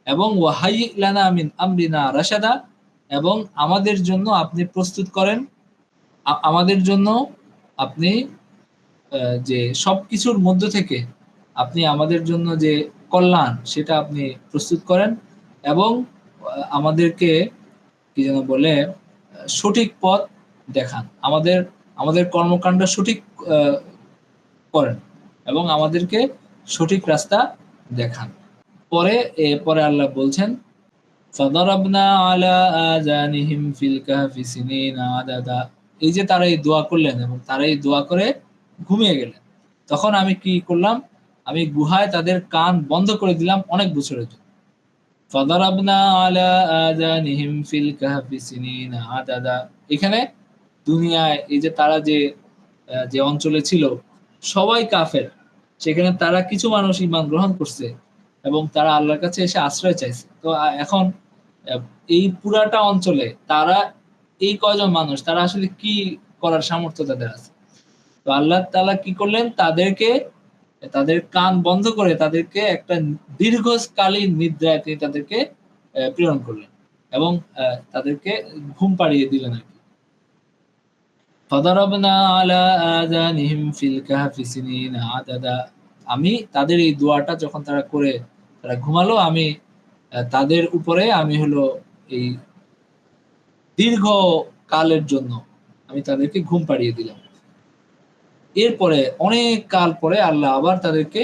এবং ওয়াহাইয়্যি লানা মিন আমরিনা রাশাদা, এবং আমাদের জন্য আপনি প্রস্তুত করেন, আমাদের জন্য আপনি যে সবকিছুর মধ্য থেকে আপনি আমাদের জন্য যে কল্যাণ সেটা আপনি প্রস্তুত করেন এবং আমাদেরকে কি যেন বলে সঠিক পথ দেখান, আমাদের আমাদের কর্মকাণ্ড সঠিক করেন এবং আমাদেরকে সঠিক রাস্তা দেখান। পরে আল্লাহ বলছেন ফাদারাবনা আলা আযানিহিম ফিল কাহফি সিনিনা আদাদা, এই যে তারা এই দোয়া করলেন এবং তারা এই দোয়া করে ঘুমিয়ে গেলেন, তখন আমি কি করলাম, আমি গুহায় তাদের কান বন্ধ করে দিলাম অনেক বছরের জন্য। ফাদারাবনা আলা আযানিহিম ফিল কাহফি সিনিনা আদাদা, এখানে দুনিয়ায় এই যে তারা যে যে অঞ্চলে ছিল সবাই কাফের, সেখানে তারা কিছু মানুষ ঈমান গ্রহণ করছে এবং তারা আল্লাহর কাছে এসে আশ্রয় চাইছে। তো এখন এই পুরাটা অঞ্চলে তারা এই কয়জন মানুষ তারা আসলে কি করার সামর্থ্য তাদের আছে? তো আল্লাহ তাআলা কি করলেন, তাদেরকে তাদের কান বন্ধ করে তাদেরকে একটা দীর্ঘকালীন নিদ্রায় তিনি তাদেরকে প্রেরণ করলেন এবং তাদেরকে ঘুম পাড়িয়ে দিলেন আরকি। ফাদারাবনা আলা আযানিহিম ফিল কাহফি সিনিনা আদাদা, আমি তাদের এই দোয়াটা যখন তারা করে তারা ঘুমালো, আমি তাদের উপরে আমি হলো এই দীর্ঘ কালের জন্য আমি তাদেরকে ঘুম পাড়িয়ে দিলাম। এরপরে অনেক কাল পরে আল্লাহ আবার তাদেরকে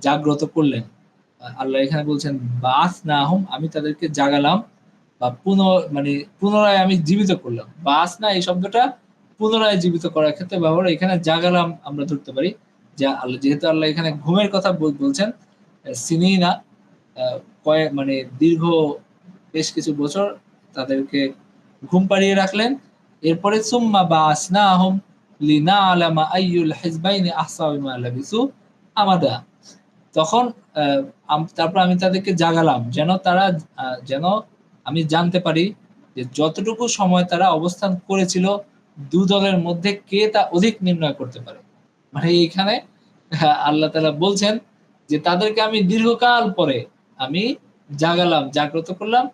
জাগ্রত করলেন। আল্লাহ এখানে বলছেন বাআসনাহুম, আমি তাদেরকে জাগালাম বা মানে পুনরায় আমি জীবিত করলাম। বাআসনা এই শব্দটা পুনরায় জীবিত করার ক্ষেত্রে ব্যবহার, এখানে জাগালাম আমরা ধরতে পারি যে আল্লাহ, যেহেতু আল্লাহ এখানে ঘুমের কথা বলছেন, সিনিনা কয়েক মানে দীর্ঘ বেশ কিছু বছর তাদেরকে ঘুম পাড়িয়ে রাখলেন। এরপরে সুম্মা বাআসনাহুম লিনাআলামা আইয়ুল হিজবাইনি আহসা বিমা লাবিসু আমাদা। তখন তারপর আমি তাদেরকে জাগালাম যেন আমি জানতে পারি যে যতটুকু সময় তারা অবস্থান করেছিল দু দলের মধ্যে কে তা অধিক নির্ণয় করতে পারে। মানে এইখানে আল্লাহ তাআলা বলছেন যে তাদেরকে আমি দীর্ঘকাল পরে আমি জাগালাম, জাগ্রত করলাম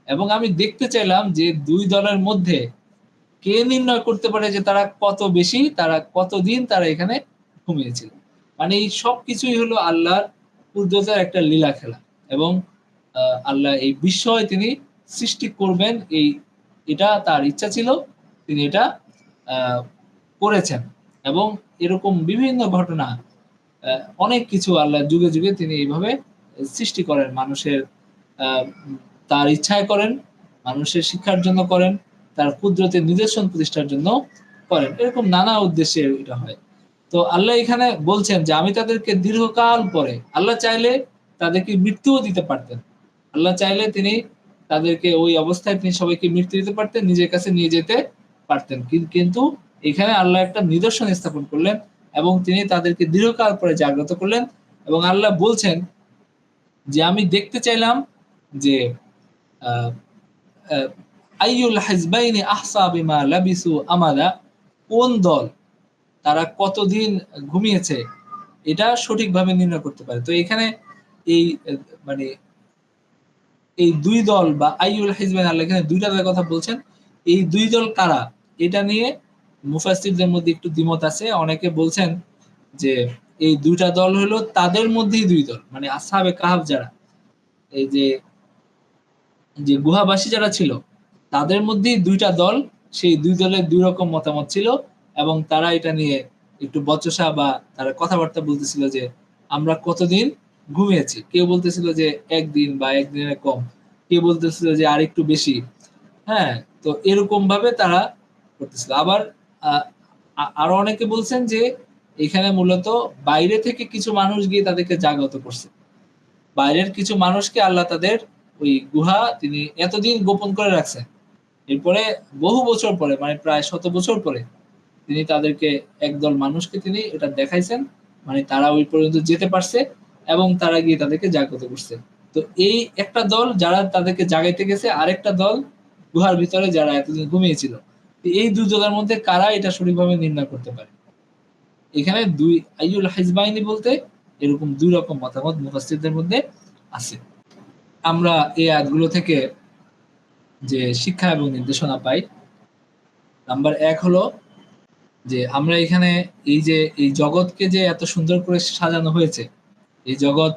এবং আমি দেখতে চাইলাম যে দুই দলের মধ্যে কে নির্ণয় করতে পারে যে তারা কতদিন তারা এখানে ঘুমিয়েছিল। মানে এই সবকিছুই হলো আল্লাহর কুদরতের একটা লীলা খেলা এবং আল্লাহ এই বিস্ময় তিনি সৃষ্টি করবেন, এটা তার ইচ্ছা ছিল, তিনি এটা করেছেন। এবং এরকম বিভিন্ন ঘটনা অনেক কিছু আল্লাহ যুগে যুগে তিনি এইভাবে সৃষ্টি করেন, মানুষের তার ইচ্ছায় করেন, মানুষের শিক্ষার জন্য করেন, তার কুদরতের নিদর্শন প্রতিষ্ঠার জন্য করেন। এরকম নানা উদ্দেশ্যে এটা হয়। তো আল্লাহ এখানে বলছেন যে আমি তাদেরকে দীর্ঘকাল পরে, আল্লাহ চাইলে তাদেরকে মৃত্যুও দিতে পারতেন। আল্লাহ চাইলে তিনি তাদেরকে ওই অবস্থায় তিনি সবাইকে মৃত্যু দিতে পারতেন, নিজের কাছে নিয়ে যেতে পারতেন। কিন্তু এখানে আল্লাহ একটা নিদর্শন স্থাপন করলেন এবং তিনি তাদেরকে দীর্ঘকাল পরে জাগ্রত করলেন এবং আল্লাহ বলছেন যে আমি দেখতে চাইলাম যে আহ আইয়ুল হিজবাইনি আহসা বিমা লাবিসু আমাদা, কোন দল তারা কতদিন ঘুমিয়েছে এটা সঠিকভাবে নির্ণয় করতে পারে। তো এখানে এই মানে এই দুই দল বা আইয়ুল হিজবাইন, আল্লাহ এখানে দুইটা দলের কথা বলছেন। এই দুই দল কারা এটা নিয়ে মুফাসসিরদের মধ্যে একটু দ্বিমত আছে। অনেকে বলছেন যে এই দুইটা দল হলো তাদের মধ্যেই দুই দল, মানে আসহাবে কাহাফ যারা, এই যে গুহাবাসী যারা ছিল তাদের মধ্যেই দুইটা দল, সেই দুই দলের দুই রকম মতামত ছিল এবং তারা এটা নিয়ে একটু বচসা বা তারা কথাবার্তা বলতেছিল যে আমরা কতদিন ঘুমিয়েছি। কেউ বলতেছিল যে একদিন বা একদিনের কম, কেউ বলতেছিল যে আর একটু বেশি। হ্যাঁ, তো এরকম ভাবে তারা করতেছিল। আবার আরো অনেকে বলছেন যে এখানে মূলত বাইরে থেকে কিছু মানুষ গিয়ে তাদেরকে জাগ্রত করছে। বাইরের কিছু মানুষকে আল্লাহ তাদের ওই গুহা তিনি এতদিন গোপন করে রাখছেন। এরপরে বহু বছর পরে, মানে প্রায় ১০০ বছর পরে তিনি তাদেরকে একদল মানুষকে তিনি এটা দেখাইছেন, মানে তারা ওই পর্যন্ত যেতে পারছে এবং তারা গিয়ে তাদেরকে জাগ্রত করছে। তো এই একটা দল যারা তাদেরকে জাগাইতে গেছে, আরেকটা দল গুহার ভিতরে যারা এতদিন ঘুমিয়েছিল। এই দুই দলের মধ্যে কারা এটা সঠিকভাবে নির্ণয় করতে পারে। এখানে দুই আইয়ুল হিজবাইনি বলতে এরকম দুই রকম মতামত মুফাসসিরদের মধ্যে আছে। আমরা এই আয়াতগুলো থেকে যে শিক্ষা এবং নির্দেশনা পাই, নাম্বার ১ হলো যে আমরা এখানে এই জগৎকে যে এত সুন্দর করে সাজানো হয়েছে, এই জগৎ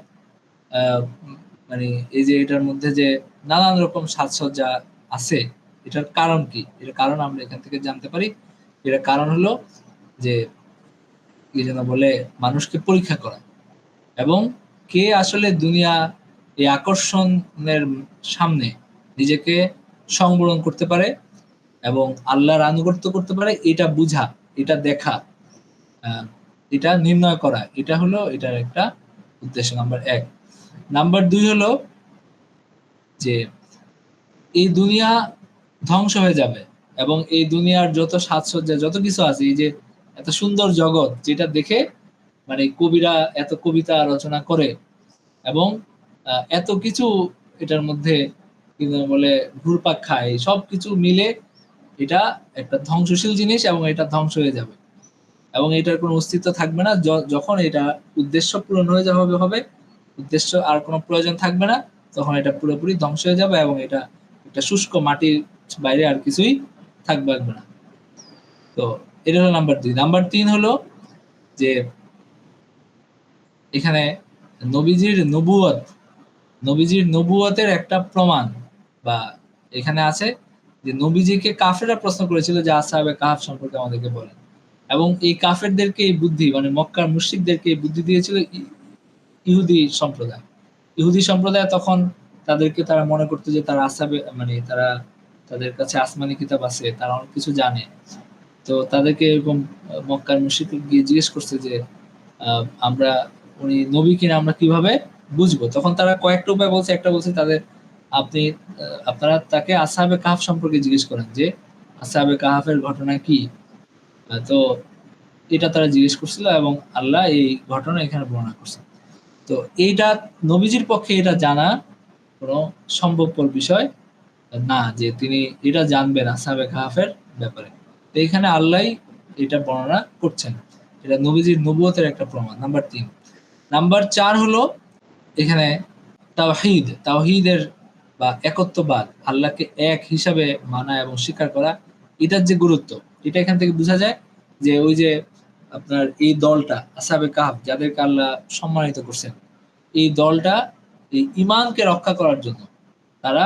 মানে এই যে এটার মধ্যে যে নানান রকম সাজসজ্জা আছে, এটার কারণ কি? এটার কারণ আমরা এখান থেকে জানতে পারি। এটার কারণ হলো যে কি যেন বলে, মানুষকে পরীক্ষা করা এবং কে আসলে দুনিয়া এই আকর্ষণের সামনে নিজেকে সংবরণ করতে পারে এবং আল্লাহর আনুগত্য করতে পারে, এটা বুঝা, এটা দেখা, এটা নির্ণয় করা, এটা হলো এটার একটা উদ্দেশ্য নাম্বার ১। নাম্বার ২ হলো যে এই দুনিয়া ধ্বংস হয়ে যাবে এবং এই দুনিয়ার যত সাজসজ্জা যত কিছু আছে, এই যে এত সুন্দর জগৎ যেটা দেখে মানে কবিরা এত কবিতা রচনা করে এবং এত কিছু এটার মধ্যে বলে ঘুরপাক খায়, সবকিছু মিলে এটা একটা ধ্বংসশীল জিনিস এবং এটা ধ্বংস হয়ে যাবে এবং এটার কোনো অস্তিত্ব থাকবে না। যখন এটা উদ্দেশ্য পূরণ হয়ে হবে, উদ্দেশ্য আর কোনো প্রয়োজন থাকবে না, তখন এটা পুরোপুরি ধ্বংস হয়ে যাবে এবং এটা একটা শুষ্ক মাটির বাইরে আর কিছুই থাকবে না। তো এটা হলো নাম্বার ২। নাম্বার ৩ হলো যে এখানে নবীজির নবুয়তের একটা প্রমাণ বা এখানে আছে যে নবীজিকে কাফেররা প্রশ্ন করেছিল যে আসহাবে কাহাফ সম্পর্কে আমাদেরকে বলেন। এবং এই কাফেরদেরকে এই বুদ্ধি, মানে মক্কার মুশরিকদেরকে এই বুদ্ধি দিয়েছিল ইহুদি সম্প্রদায়। ইহুদি সম্প্রদায় তখন তাদেরকে তারা মনে করতো যে তারা আসহাবে, মানে তারা, তাদের কাছে আসমানি কিতাব আছে, তারা অনেক কিছু জানে। তো তাদেরকে এরকম মক্কার মুশরিক গিয়ে জিজ্ঞেস করছে যে আমরা, উনি নবী কিনা আমরা কিভাবে বুঝবো? তখন তারা কয়েকটা উপায় বলছে। একটা বলছে তাদের, আপনি আপনারা তাকে আসহাবে কাহাফ সম্পর্কে জিজ্ঞেস করেন যে আসহাবে কাহাফের ঘটনা কি। তো এটা তারা জিজ্ঞেস করছিল এবং আল্লাহ এই ঘটনা এখানে বর্ণনা করছেন। তো এইটা নবীজির পক্ষে এটা জানা কোনো সম্ভবপর বিষয় না যে তিনি এটা জানবেন আসহাবে কাহাফের ব্যাপারে। তো এখানে আল্লাহই এটা বর্ণনা করছেন। এটা নবীজির নবুয়তের একটা প্রমাণ। নাম্বার 3। নাম্বার 4 হলো এখানে তাওহীদ, তাওহীদের বা একত্ববাদ, আল্লাহকে এক হিসাবে মানা এবং স্বীকার করা, এটার যে গুরুত্ব, এটা এখান থেকে বোঝা যায় যে ওই যে আপনার এই দলটা আসহাবে কাহফ যাদেরকে আল্লাহ সম্মানিত করছেন, এই দলটা এই ঈমানকে রক্ষা করার জন্য তারা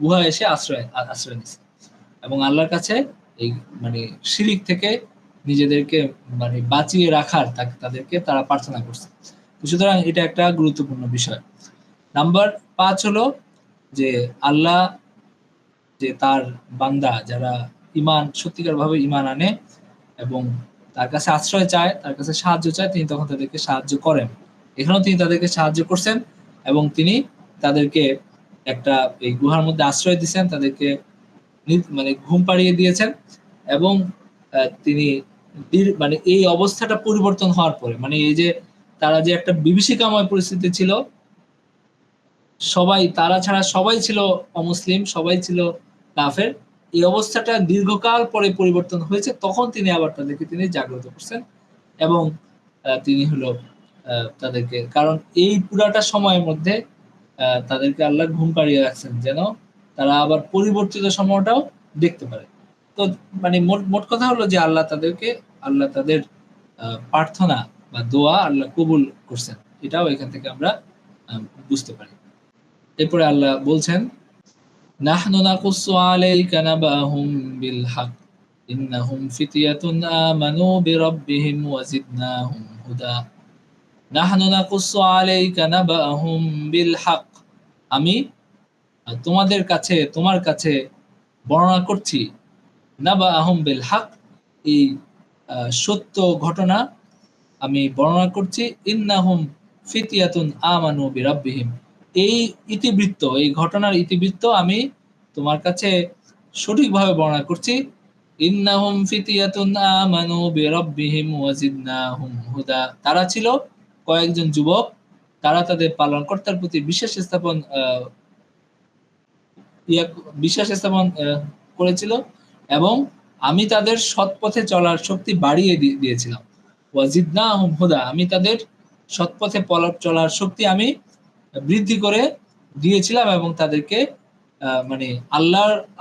গুহায় এসে আশ্রয় নিছে এবং আল্লাহর কাছে এই, মানে শিরিক থেকে নিজেদেরকে মানে বাঁচিয়ে রাখার তাদেরকে তারা প্রার্থনা করছে। সুতরাং এটা একটা গুরুত্বপূর্ণ বিষয়। নাম্বার 5 হলো যে আল্লাহ যে তার বান্দা যারা ঈমান, সত্যিকার ভাবে ঈমান আনে এবং তার কাছে আশ্রয় চায়, তার কাছে সাহায্য চায়, তিনি তখন তাদেরকে সাহায্য করেন। এখানেও তিনি তাদেরকে সাহায্য করছেন এবং তিনি তাদেরকে একটা এই গুহার মধ্যে আশ্রয় দিয়েছেন, তাদেরকে মানে ঘুম পাড়িয়ে দিয়েছেন এবং তিনি মানে এই অবস্থাটা পরিবর্তন হওয়ার পরে, মানে এই যে তারা যে একটা বিভীষিকাময় পরিস্থিতি ছিল, সবাই, তারা ছাড়া সবাই ছিল অমুসলিম, সবাই ছিল কাফের, এই অবস্থাটা দীর্ঘকাল পরে পরিবর্তন হয়েছে। তখন তিনি আবার তাদেরকে তিনি জাগ্রত করছেন এবং তিনি হলো তাদেরকে, কারণ এই পুরাটা সময়ের মধ্যে তাদেরকে আল্লাহ ঘুম পাড়িয়ে রাখছেন যেন তারা আবার পরিবর্তিত সময়টাও দেখতে পারে। তো মানে মোট কথা হলো যে আল্লাহ তাদেরকে, আল্লাহ তাদের প্রার্থনা বা দোয়া আল্লাহ কবুল করছেন, এটাও এখান থেকে আমরা বুঝতে পারি। এরপরে আল্লাহ বলছেন, নাহনু নাকুসু আলাইকা নাবাহুম বিল হক ইন্নাহুম ফিতয়াতুন আমানু বিরাব্বিহিম ওয়া জিদনাহুম হুদা। নাহনু নাকুসু আলাইকা নাবাহুম বিল হক, আমি তোমাদের কাছে, তোমার কাছে বর্ণনা করছি, নাবাহুম বিল হক, এই সত্য ঘটনা আমি বর্ণনা করছি। ইন্নাহুম ফিতয়াতুন আমানু বিরাব্বিহিম, এই ইতিবৃত্ত, এই ঘটনার ইতিবৃত্ত আমি তোমার কাছে সঠিকভাবে বর্ণনা করছি। ইন্নাহুম ফিতয়াতুন আমানু বিরাব্বিহিম ওয়া জিদনাহুম হুদা, তারা ছিল কয়েকজন যুবক, তারা তাদের পালনকর্তার প্রতি বিশ্বাস স্থাপন করেছিল এবং আমি তাদের সৎ পথে চলার শক্তি বাড়িয়ে দিয়েছিলাম। ওয়া জিদনাহুম হুদা, আমি তাদের সৎ পথে চলার শক্তি আমি বৃদ্ধি করে দিয়েছিলাম এবং তাদেরকে মানে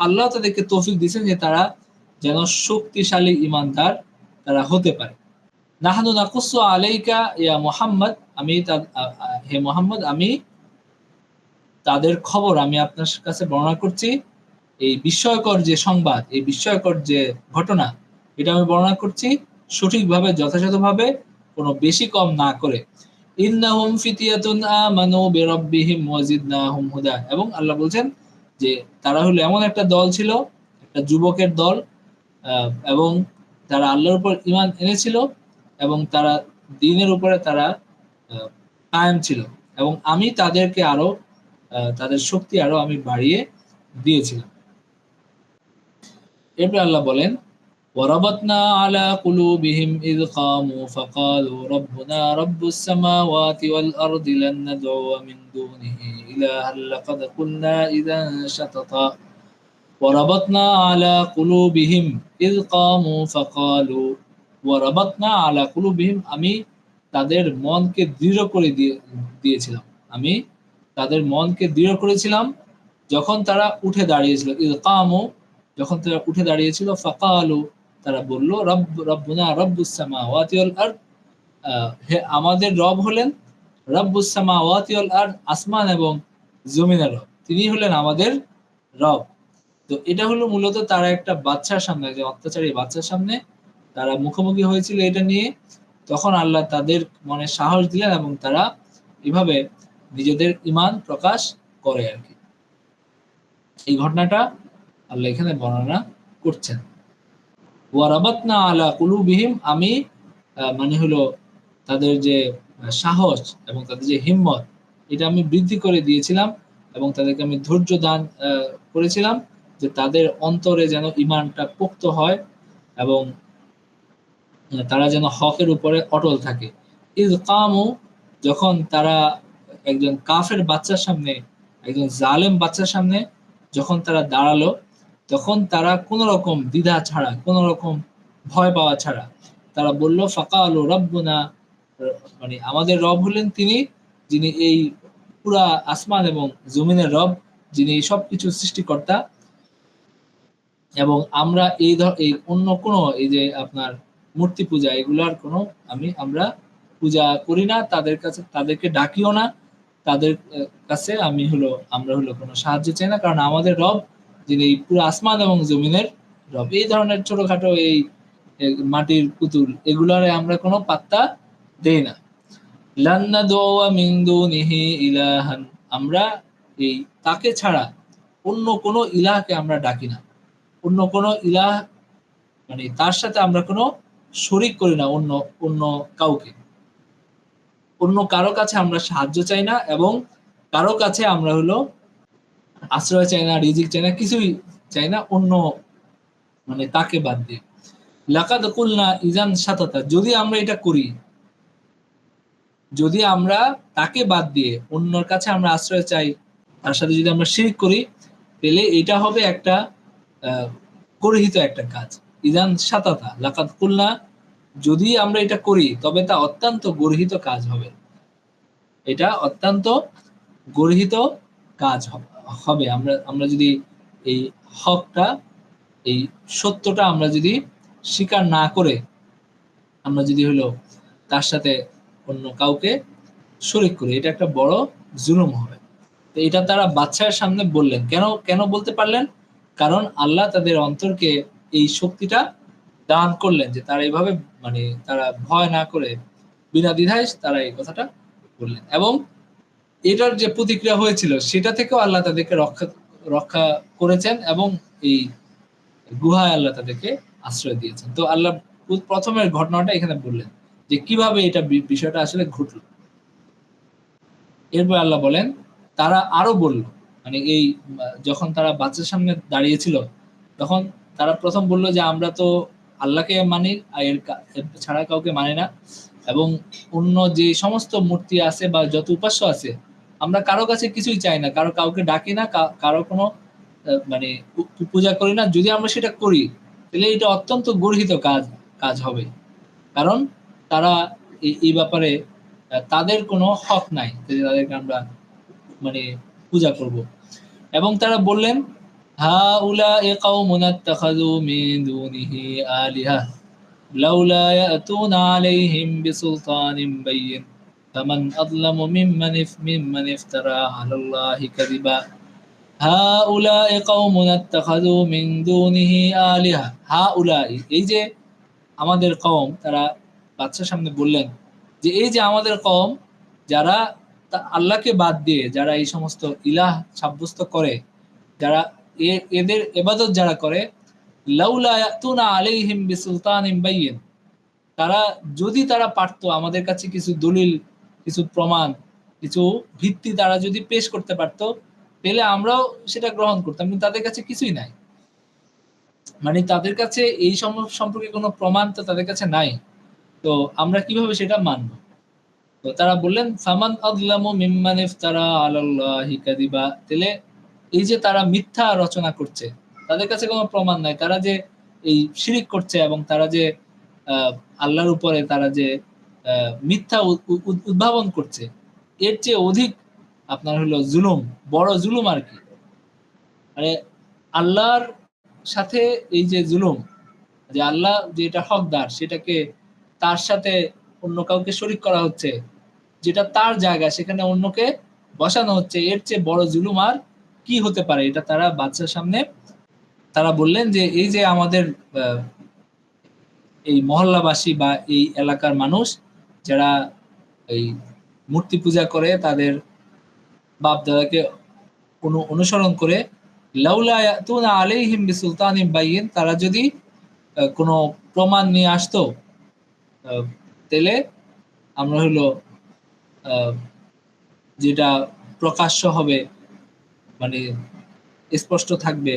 আল্লাহ তাদেরকে তৌফিক দিয়েছেন যে তারা যেন শক্তিশালী ঈমানদার তারা হতে পারে। নাহনু নাকুসু আলাইকা ইয়া মুহাম্মদ, আমি হে মুহাম্মদ, আমি তাদের খবর আমি আপনার কাছে বর্ণনা করছি। এই বিস্ময়কর যে সংবাদ, এই বিস্ময়কর যে ঘটনা, এটা আমি বর্ণনা করছি সঠিকভাবে, যথাযথভাবে, কোনো বেশি কম না করে। ইন্নাহুম ফিতয়াতুন আমানু বিরাব্বিহিম ওয়া জিদনাহুম হুদা, এবং আল্লাহ বলছেন যে তারা হলো এমন একটা দল ছিল, একটা যুবকের দল, এবং তারা আল্লাহর উপর ঈমান এনেছিল এবং তারা দ্বীনের উপরে তারা কায়েম ছিল এবং আমি তাদেরকে আরো তাদের শক্তি আরো আমি বাড়িয়ে দিয়েছিলাম। এরপর আল্লাহ বলেন, ওয়ারাবাতনা আলা কুলুবিহিম ইয কামু ফাকালু রাব্বুনা রাব্বুস সামাওয়াতি ওয়াল আরদি লান নাদউ মিন দুনিহি ইলাহান লাকাদ কুলনা ইযান শাতাতা। ওয়ারাবাতনা আলা কুলুবিহিম ইয কামু ফাকালু, ওয়ারাবাতনা আলা কুলুবিহিম, আমি তাদের মনকে দৃঢ় করে দিয়েছিলাম, আমি তাদের মনকে দৃঢ় করেছিলাম যখন তারা উঠে দাঁড়িয়েছিল। ইয কামু, যখন তারা উঠে দাঁড়িয়েছিল, ফাকালু, তারা বলল, রব্বুনা রব্বুস সামাওয়াতি ওয়াল আরদ, হে আমাদের রব হলেন রব্বুস সামাওয়াতি ওয়াল আরদ, আসমান এবং জমিনের রব, তিনি হলেন আমাদের রব। তো এটা হলো মূলত তারা একটা বাচ্চার সামনে, যে অত্যাচারী বাচ্চার সামনে তারা মুখোমুখি হয়েছিল এটা নিয়ে, তখন আল্লাহ তাদের মনে সাহস দিলেন এবং তারা এভাবে নিজেদের ঈমান প্রকাশ করে আর কি। এই ঘটনাটা আল্লাহ এখানে বর্ণনা করছেন। ওয়ারাবাতনা আলা কুলুবিহিম, আমি মানে হলো তাদের যে সাহস এবং তাদের যে হিম্মত, এটা আমি বৃদ্ধি করে দিয়েছিলাম এবং তাদেরকে আমি ধৈর্য দান করেছিলাম, যে তাদের অন্তরে যেন ঈমানটা পোক্ত হয় এবং তারা যেন হকের উপরে অটল থাকে। ইয কামু, যখন তারা একজন কাফের বাচ্চার সামনে, একজন জালেম বাচ্চার সামনে যখন তারা দাঁড়ালো, তখন তারা কোন রকম দ্বিধা ছাড়া, কোন রকম ভয় পাওয়া ছাড়া তারা বলল ফাকালু রাব্বুনা, মানে আমাদের রব হলেন তিনি, যিনি এই পুরা আসমান এবং জমিনের রব, যিনি সবকিছু সৃষ্টিকর্তা। এবং আমরা এই অন্য কোনো এই যে আপনার মূর্তি পূজা এগুলার কোনো আমরা পূজা করি না, তাদের কাছে তাদেরকে ডাকিও না, তাদের কাছে আমরা হলো কোনো সাহায্য চাই না, কারণ আমাদের রব যিনি পুরো আসমান এবং জমিনের রব। এই ধরনের ছোটখাটো এই মাটির পুতুল এগুলারে আমরা কোনো পাত্তা দেই না। লান নাদউয়া মিন দুনিহি ইলাহান, আমরা এই তাকে ছাড়া অন্য কোনো ইলাহকে আমরা ডাকি না, অন্য কোনো ইলাহ মানে তার সাথে আমরা কোনো শরীক করি না, অন্য অন্য কাউকে, অন্য কারো কাছে আমরা সাহায্য চাই না এবং কারো কাছে আমরা হলো আশ্রয় চাই না, রিজিক চাই না, কিছুই চাই না অন্য মানে তাকে বাদ দিয়ে। লাকাদ কুলনা ইজান শাতাতা, যদি আমরা এটা করি, যদি আমরা তাকে বাদ দিয়ে অন্যর কাছে আমরা আশ্রয় চাই, তার সাথে যদি আমরা শিরক করি, তাহলে এটা হবে একটা গর্হিত একটা কাজ। ইজান শাতাতা লাকাদ কুলনা, যদি আমরা এটা করি তবে তা অত্যন্ত গর্হিত কাজ হবে, এটা অত্যন্ত গর্হিত কাজ হবে। আমরা যদি এই হকটা, এই সত্যটা আমরা যদি স্বীকার না করে আমরা যদি হলো তার সাথে অন্য কাউকে শরীক করি, এটা একটা বড় জুলুম হবে। তো এটা তারা বাদশাহের সামনে বললেন। কেন কেন বলতে পারলেন? কারণ আল্লাহ তাদের অন্তরকে এই শক্তিটা দান করলেন, যে তারা এইভাবে মানে তারা ভয় না করে বিনা দ্বিধায় তারা এই কথাটা বললেন। এবং এটার যে প্রতিক্রিয়া হয়েছিল সেটা থেকেও আল্লাহ তাদেরকে রক্ষা করেছেন এবং এই গুহায় আল্লাহ তাদেরকে আশ্রয় দিয়েছেন। তো আল্লাহ প্রথমের ঘটনাটা এখানে বললেন যে কিভাবে এটা বিষয়টা আসলে ঘটল। এরপর আল্লাহ বলেন, তারা আরো বলল, মানে এই যখন তারা বাচ্চার সামনে দাঁড়িয়েছিল তখন তারা প্রথম বলল যে আমরা তো আল্লাহকে মানি, এর ছাড়া কাউকে মানি না, এবং অন্য যে সমস্ত মূর্তি আছে বা যত উপাস্য আছে আমরা কারো কাছে কিছুই চাই না, কাউকে ডাকি না, কারো কোনো মানে পূজা করি না। যদি আমরা সেটা করি তাহলে এটা অত্যন্ত গর্হিত কাজ হবে, কারণ তারা এই ব্যাপারে তাদের কোনো হক নাই যে তাদেরকে আমরা মানে পূজা করব। এবং তারা বললেন হাউলা'i কওমুন ইত্তাখাযু মিন দুনিহি আলিহা লাউলা ইয়াতুনা আলাইহিম বিসুলতানিন বাইয়িন ফামান আযলামু মিম্মান ইফতারা আলাল্লাহি কাযিবা হাউলা'i কওমুন ইত্তাখাযু মিন দুনিহি আলিহা। হাউলা'i, এই যে আমাদের কওম, তারা বাদশার সামনে বললেন যে এই যে আমাদের কওম, যারা আল্লাহকে বাদ দিয়ে যারা এই সমস্ত ইলাহ সাব্যস্ত করে, যারা এদের ইবাদত যারা করে, লাউলা ইয়াতুনা আলাইহিম বিসুলতানিন বাইয়িন, তারা যদি তারা পারতো আমাদের কাছে কিছু দলিল, কিছু প্রমাণ, কিছু ভিত্তি তারা যদি পেশ করতে পারতো তাহলে আমরাও সেটা গ্রহণ করতাম, কিন্তু তাদের কাছে কিছুই নাই। মানে তাদের কাছে এই সম্পর্কে কোনো প্রমাণ তো তাদের কাছে নাই, তো আমরা কিভাবে সেটা মানবো? তো তারা বললেন ফামান আযলামু মিম্মান ইফতারা আলাল্লাহি কাযিবা, তাহলে এই যে তারা মিথ্যা রচনা করছে, তাদের কাছে কোনো প্রমাণ নাই, তারা যে এই শিরিক করছে এবং তারা যে আল্লাহর উপরে তারা যে মিথ্যা উদ্ভাবন করছে, এর চেয়ে অধিক আপনার হলো জুলুম, বড় জুলুম আর কি। মানে আল্লাহর সাথে এই যে জুলুম, যে আল্লাহ যেটা হকদার সেটাকে তার সাথে অন্য কাউকে শরীক করা হচ্ছে, যেটা তার জায়গা সেখানে অন্যকে বসানো হচ্ছে, এর চেয়ে বড় জুলুম আর কি হতে পারে? এটা তারা বাদশার সামনে তারা বললেন যে এই যে আমাদের এই মহল্লাবাসী বা এই এলাকার মানুষ যারা এই মূর্তি পূজা করে, তাদের বাপ দাদাকে অনুসরণ করে, লাউলা ইয়াতুনা আলাইহিম বিসুলতানিন বাইয়িন, তারা যদি কোনো প্রমাণ নিয়ে আসতো, তাহলে আমরা হলো যেটা প্রকাশ্য হবে, মানে স্পষ্ট থাকবে,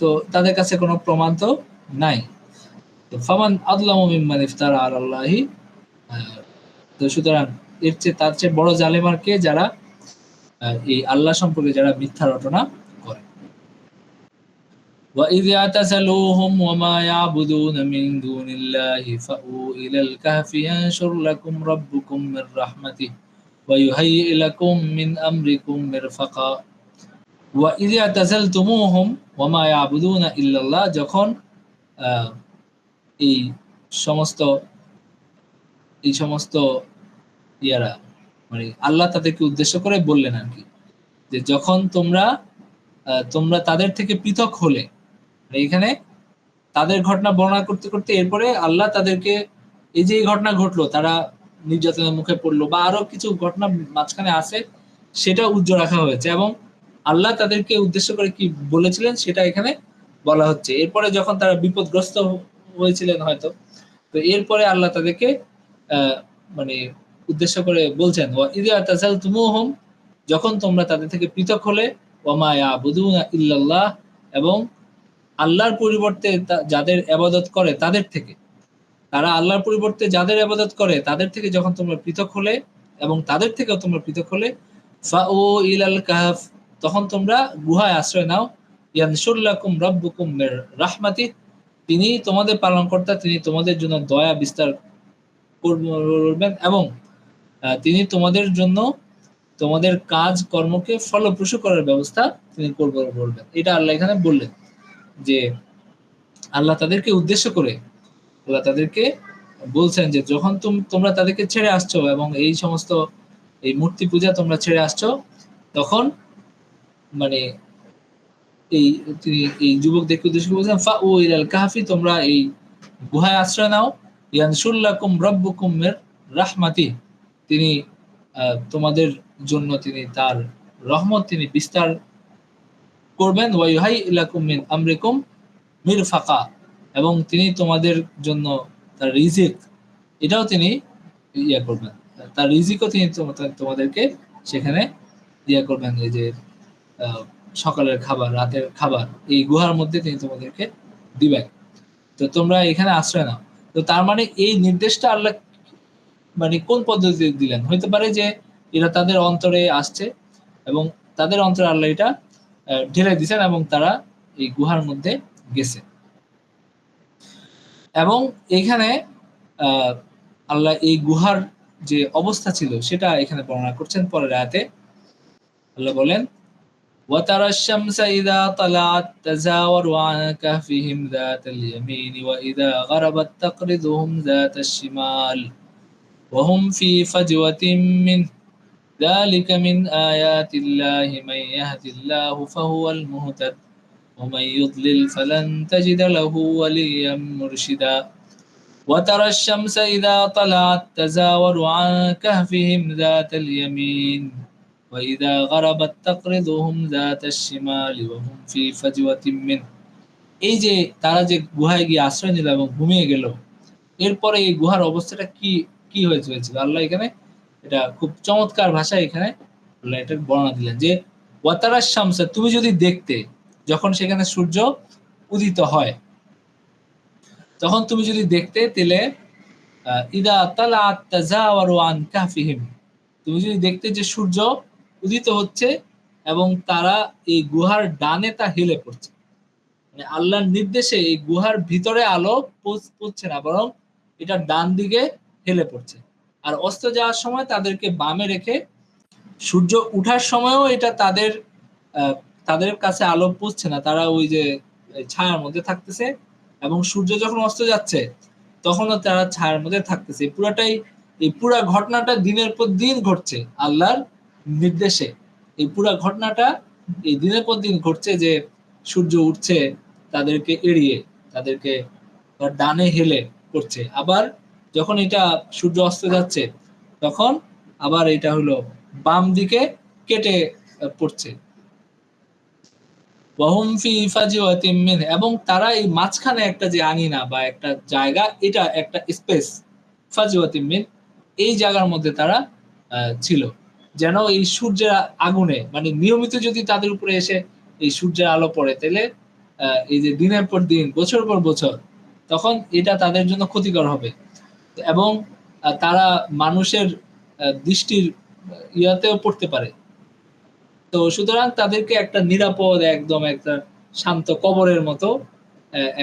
তো তাদের কাছে কোনো প্রমাণ তো নাই। তো ফামান আযলামু মিম্মান ইফতারা আলাল্লাহি, তো সুতরাং তার চেয়ে বড় জালেম আর কে, যারা এই আল্লাহ সম্পর্কে যারা মিথ্যা রটনা করে। وَإِذْ اعْتَزَلُوهُمْ وَمَا يَعْبُدُونَ مِن دُونِ اللَّهِ فَأْوُوا إِلَى الْكَهْفِ يَنشُرْ لَكُمْ رَبُّكُم مِّن رَّحْمَتِهِ وَيُهَيِّئْ لَكُم مِّنْ أَمْرِكُم مِّرْفَقًا وَإِذْ اعْتَزَلْتُمُوهُمْ وَمَا يَعْبُدُونَ إِلَّا اللَّهِ, যখন এই সমস্ত ইয়ারা, মানে আল্লাহ তাদেরকে উদ্দেশ্য করে বললেন আর কি, যে যখন তোমরা তাদের থেকে পৃথক হলে, এখানে তাদের ঘটনা বর্ণনা করতে করতে এরপরে আল্লাহ তাদেরকে, এই যে ঘটনা ঘটলো, তারা নির্যাতনের মুখে পড়লো বা আরো কিছু ঘটনা মাঝখানে আছে, সেটা উজ্জ্বল রাখা হয়েছে এবং আল্লাহ তাদেরকে উদ্দেশ্য করে কি বলেছিলেন সেটা এখানে বলা হচ্ছে। এরপরে যখন তারা বিপদগ্রস্ত হয়েছিলেন হয়তো, তো এরপরে আল্লাহ তাদেরকে মানে উদ্দেশ্য করে বলছেন, ওয়াইযা তাযালতুমুহুম, যখন তোমরা তাদের থেকে পৃথক হলে, ওয়ামা ইয়াবুদুনা ইল্লাল্লাহ, এবং আল্লাহর পরিবর্তে যাদের ইবাদত করে তাদের থেকে, তারা আল্লাহর পরিবর্তে যাদের ইবাদত করে তাদের থেকে যখন তোমরা পৃথক হলে এবং তাদের থেকেও তোমরা পৃথক হলে, ফাউ ইলাল কাহফ, তখন তোমরা গুহায় আশ্রয় নাও, ইয়ানশুর লাকুম রাব্বুকুম মির রাহমাতিহি, তিনি তোমাদের পালনকর্তা, তিনি তোমাদের জন্য দয়া বিস্তার করবেন এবং তিনি তোমাদের জন্য তোমাদের কাজ কর্মকে ফলপ্রসূ করার ব্যবস্থা তিনি করবেন। এটা আল্লাহ এখানে বললেন, যে আল্লাহ তাদেরকে উদ্দেশ্য করে আল্লাহ তাদেরকে বলছেন যে যখন তোমরা তাদেরকে ছেড়ে আসছো এবং এই সমস্ত এই মূর্তি পূজা তোমরা ছেড়ে আসছো, তখন মানে তিনি এই যুবকদেরকে উদ্দেশ্য করে বলছেন, ফাউ ইলাল কাহফি, তোমরা এই গুহায় আশ্রয় নাও, ইয়ানশুর লাকুম রাব্বুকুম মির রাহমাতিহি, তিনি তোমাদের জন্য তিনি তার রহমত তিনি বিস্তার করবেন, ওয়াইহাইয়্যি লাকুম মিন আমরিকুম মিরফাকা, এবং তিনি তোমাদের জন্য তার রিজিক, এটাও তিনি করবেন, তার রিজিকও তিনি তোমাদেরকে সেখানে করবেন, এই যে সকালের খাবার, রাতের খাবার এই গুহার মধ্যে তিনি তোমাদেরকে দিবেন, তো তোমরা এখানে আশ্রয় নাও। তো তার মানে এই নির্দেশটা আল্লাহ মানে কোন পদ্ধতিতে দিলেন? হইতে পারে যে এরা তাদের অন্তরে আসছে এবং তাদের অন্তরে আল্লাহ এটা ঢেলে দিয়েছেন এবং তারা এই গুহার মধ্যে গেছে। এবং এখানে আল্লাহ এই গুহার যে অবস্থা ছিল সেটা এখানে বর্ণনা করছেন পরের আয়াতে। আল্লাহ বলেন, وَتَرَى الشَّمْسَ إِذَا طَلَعَتْ تَزَاوَرُ عَنْ كَهْفِهِمْ ذَاتَ الْيَمِينِ وَإِذَا غَرَبَتْ تَقْرِضُهُمْ ذَاتَ الشِّمَالِ وَهُمْ فِي فَجْوَةٍ مِّنْهُ ذَلِكَ مِنْ آيَاتِ اللَّهِ مَنْ يَهْدِ اللَّهُ فَهُوَ الْمُهْتَدِ وَمَنْ يُضْلِلْ فَلَنْ تَجِدَ لَهُ وَلِيًّا مُرْشِدًا وَتَرَى الشَّمْسَ إِذَا طَلَعَتْ تَزَاوَرُ عَنْ كَهْفِهِمْ ذَاتَ الْيَمِينِ وَإِذَا غَرَبَتْ تَقْرِضُهُمْ ذَاتَ الشِّمَالِ وَهُمْ فِي فَجْوَةٍ مِّنْهُ, এই যে তারা যে গুহায় গিয়ে আশ্রয় নিল এবং ঘুমিয়ে গেল, এরপরে এই গুহার অবস্থাটা কি হয়েছিল আল্লাহ এখানে এটা খুব চমৎকার ভাষায় এখানে আল্লাহ এটা বর্ণনা দিলেন, যে ওয়াতারাশ শামসা, তুমি যদি দেখতে যখন সেখানে সূর্য উদিত হয়, তখন তুমি যদি দেখতে, তাহলে ইদা তালাআত তাজাওয়ারু আন কাহফিহিম, তুমি যদি দেখতে যে সূর্য উদিত হচ্ছে এবং তারা এই গুহার ডানে তা হেলে পড়ছে, মানে আল্লাহর নির্দেশে এই গুহার ভিতরে আলো পৌঁছছে না, বরং এটা ডান দিকে হেলে পড়ছে, আর অস্ত যাওয়ার সময় তাদেরকে বামে রেখে সূর্য উঠার সময়ও এটা তাদের কাছে আলো পৌঁছছে না, তারা ওই যে ছায়ার মধ্যে থাকতেছে, এবং সূর্য যখন অস্ত যাচ্ছে তখনও তারা ছায়ার মধ্যে থাকতেছে। এই পুরা ঘটনাটা দিনের পর দিন ঘটছে আল্লাহর নির্দেশে, এই পুরা ঘটনাটা এই দিনের পর দিন ঘটছে, যে সূর্য উঠছে তাদেরকে এড়িয়ে, তাদেরকে ডানে হেলে পড়ছে, আবার যখন এটা সূর্য অস্ত যাচ্ছে তখন আবার এটা হলো বাম দিকে কেটে পড়ছে। ওয়াহুম ফি ফাজওয়াতিন মিন, এবং তারা এই মাঝখানে একটা যে আঙিনা বা একটা জায়গা, এটা একটা স্পেস, ফাজওয়াতিন মিন, এই জায়গার মধ্যে তারা ছিল, যেন এই সূর্যের আগুনে মানে নিয়মিত যদি তাদের উপরে এসে এই সূর্যের আলো পড়ে, তাহলে এই যে দিনের পর দিন বছর পর বছর, তখন এটা তাদের জন্য ক্ষতিকর হবে এবং তারা মানুষের দৃষ্টির ইয়াতেও পড়তে পারে। তো সুতরাং তাদেরকে একটা নিরাপদ একদম একটা শান্ত কবরের মতো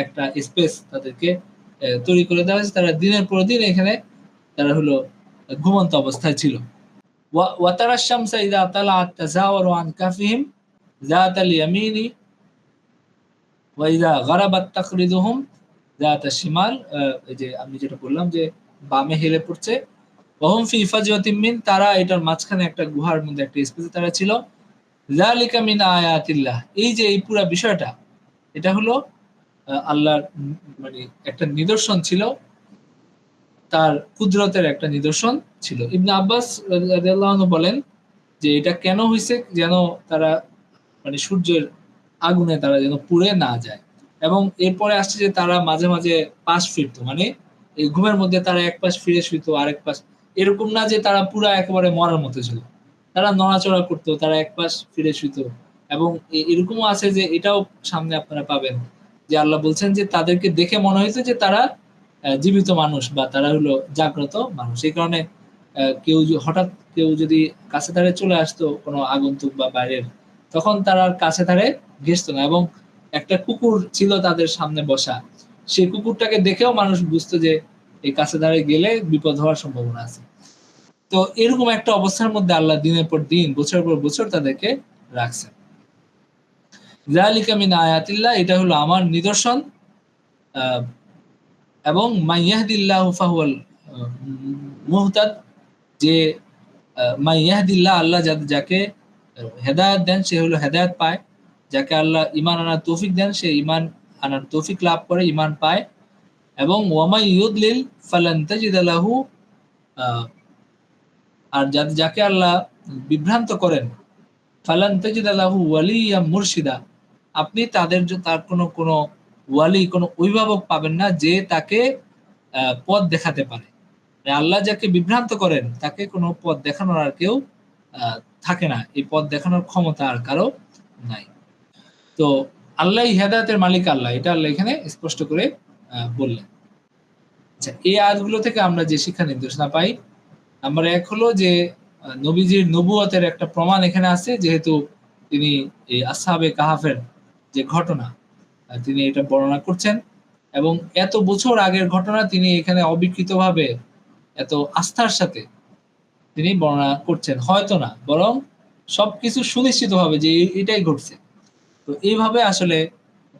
একটা স্পেস তাদেরকে তৈরি করে দেওয়া হয়েছে। তারা দিনের পর দিন এখানে তারা হলো ঘুমন্ত অবস্থায় ছিল। ওয়াতারা শামসা ইযা তালাআত তাজাওয়ারু আন কাফিহিম যাতাল ইয়ামিনি ওয়া ইযা গারাবাত তাকরিদুহুম যাতাশ শিমাল। এই যে আমি যেটা বললাম যে বামে হেলে পড়ছে। ওয়াহুম ফি ফাজওয়াতিন মিন, তারা এটার মাঝখানে একটা গুহার মধ্যে একটা স্পেসে তারা ছিল। যালিকা মিন আয়াতিল্লাহ, এই যে এই পুরা বিষয়টা, এটা হলো আল্লাহর মানে একটা নিদর্শন ছিল, তার কুদরতের একটা নিদর্শন ছিল। ইবনে আব্বাস রাদিয়াল্লাহু আনহু বলেন যে এটা কেন হইছে, যেন তারা মানে সূর্যের আগুনে তারা যেন পুড়ে না যায়। এবং এরপরে আসছে যে তারা মাঝে মাঝে পাশ ফিরতো, মানে এই ঘুমের মধ্যে তারা এক পাশ ফিরে শুইতো, আরেক পাশ, এরকম না যে তারা পুরা একেবারে মরার মতো ছিল, তারা নড়াচড়া করতো, তারা এক পাশ ফিরে শুইতো। এবং এরকমও আছে যে এটাও সামনে আপনারা পাবেন যে আল্লাহ বলছেন যে তাদেরকে দেখে মনে হয়েছে যে তারা জীবিত মানুষ বা তারা হলো জাগ্রত মানুষ। এই কারণে কেউ হঠাৎ কেউ যদি কাছে ধারে চলে আসতো কোনো আগন্তুক বা বাইরের, তখন তারা আর কাছে ধারে ঘেসতো না। এবং একটা কুকুর ছিল তাদের সামনে বসা, সেই কুকুরটাকে দেখেও মানুষ বুঝতো যে এই কাছে ধারে গেলে বিপদ হওয়ার সম্ভাবনা আছে। তো এরকম একটা অবস্থার মধ্যে আল্লাহ দিনের পর দিন বছর পর বছর তাদেরকে রাখছেন। যালিকা মিন আয়াতিল্লাহ, এটা হলো আমার নিদর্শন। এবং মাইয়াহদিল্লাহু ফাহুয়াল মুহতাদ, যে মাইয়াহদিল্লাহ, আল্লাহ যাকে হেদায়েত দেন সে হলো হেদায়েত পায়, যাকে আল্লাহ ঈমান আনার তৌফিক দেন সে ঈমান আনার তৌফিক লাভ করে, ঈমান পায়। এবং ওয়ামাই ইউদলিল ফালান তাজিদা লাহু, আর যাকে আল্লাহ বিভ্রান্ত করেন, ফালান তাজিদা লাহু ওয়ালিয়া মুরশিদা, আপনি তার কোনো ওয়ালি, কোনো অভিভাবক পাবেন না যে তাকে পথ দেখাতে পারে। আল্লাহ যাকে বিভ্রান্ত করেন তাকে কোনো পথ দেখানোর আর কেউ থাকে না, এই পথ দেখানোর ক্ষমতা আর কারো নাই। তো আল্লাহ হেদায়েতের মালিক আল্লাহ, এটা আল্লাহ এখানে স্পষ্ট করে বললেন। আচ্ছা, এই আয়াতগুলো থেকে আমরা যে শিক্ষা নির্দেশনা পাই, নাম্বার ১ হলো যে নবীজির নবুয়তের একটা প্রমাণ এখানে আছে, যেহেতু তিনি এই আসহাবে কাহাফের যে ঘটনা তিনি এটা বর্ণনা করছেন এবং এত বছর আগের ঘটনা তিনি এখানে অবিকৃতভাবে এত আস্থার সাথে তিনি বর্ণনা করছেন, হয়তো না বরং সবকিছু সুনিশ্চিত হবে যে এটাই ঘটছে। তো এইভাবে আসলে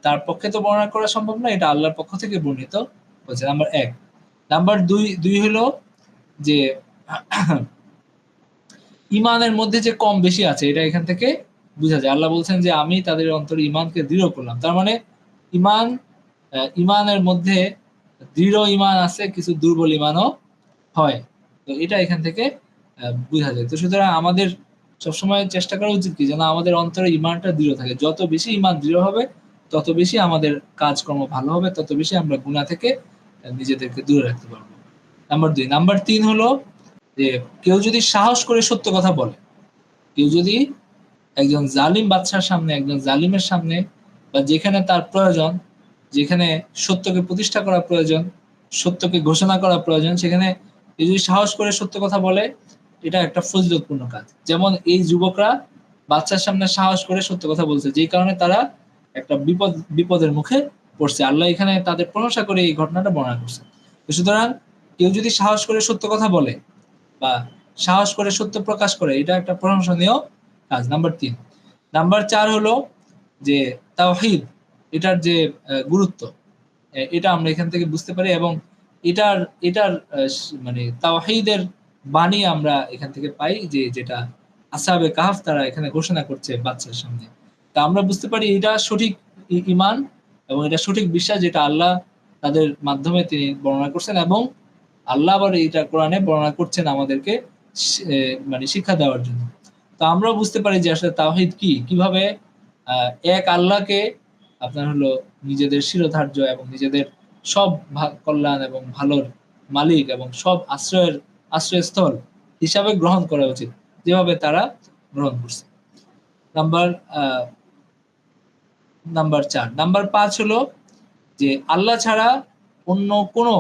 তার পক্ষে তো বর্ণনা করা সম্ভব না, এটা আল্লাহর পক্ষ থেকে বর্ণিত হচ্ছে, নাম্বার ১। নাম্বার ২ হলো যে ঈমানের মধ্যে যে কম বেশি আছে এটা এখান থেকে বুঝা যায়। আল্লাহ বলছেন যে আমি তাদের অন্তরে ঈমানকে দৃঢ় করলাম। তার মানে ঈমানের মধ্যে দৃঢ় ঈমান আছে, কিছু দুর্বল ঈমানও হয়। তো এটা এখান থেকে বুঝা যায়। তো সুতরাং আমাদের সবসময় চেষ্টা করা উচিত কি, যেন আমাদের অন্তরে ঈমানটা দৃঢ় থাকে। যত বেশি ঈমান দৃঢ় হবে তত বেশি আমাদের কাজকর্ম ভালো হবে, তত বেশি আমরা গুনাহ থেকে নিজেদেরকে দূরে রাখতে পারবো। নাম্বার ২। নাম্বার ৩ হলো যে কেউ যদি সাহস করে সত্য কথা বলে, কেউ যদি একজন জালিম বাদশার সামনে, একজন জালিমের সামনে বা যেখানে তার প্রয়োজন, যেখানে সত্যকে প্রতিষ্ঠা করা প্রয়োজন, সত্যকে ঘোষণা করা প্রয়োজন, সেখানে কেউ যদি সাহস করে সত্য কথা বলে, এটা একটা ফজিলতপূর্ণ কাজ। যেমন এই যুবকরা বাদশার সামনে সাহস করে সত্য কথা বলছে, যেই কারণে তারা একটা বিপদের মুখে পড়ছে। আল্লাহ এখানে তাদের প্রশংসা করে এই ঘটনাটা বর্ণনা করছে। সুতরাং কেউ যদি সাহস করে সত্য কথা বলে বা সাহস করে সত্য প্রকাশ করে, এটা একটা প্রশংসনীয় কাজ। নাম্বার ৩। নাম্বার ৪ হলো যে তাওহীদ, এটার যে গুরুত্ব, এটা আমরা এখান থেকে বুঝতে পারি এবং এটার এটার মানে তাওহীদের বাণী আমরা এখান থেকে পাই, যে যেটা আসহাবে কাহাফ তারা এখানে ঘোষণা করছে বাদশার সামনে। তা আমরা বুঝতে পারি এটা সঠিক ঈমান এবং এটা সঠিক বিশ্বাস, যেটা আল্লাহ তাদের মাধ্যমে তিনি বর্ণনা করছেন, এবং আল্লাহ আবার এটা কোরআনে বর্ণনা করছেন আমাদেরকে মানে শিক্ষা দেওয়ার জন্য। তো আমরাও বুঝতে পারি যে আসলে তাওহীদ কি, কিভাবে এক আল্লাহকে আপনার হলো নিজেদের শিরোধার্য এবং নিজেদের সব কল্যাণ এবং ভালোর মালিক এবং সব আশ্রয়স্থল হিসাবে গ্রহণ করা উচিত, যেভাবে তারা গ্রহণ করছে। নাম্বার 4। নাম্বার 5 হলো যে আল্লাহ ছাড়া অন্য কোনো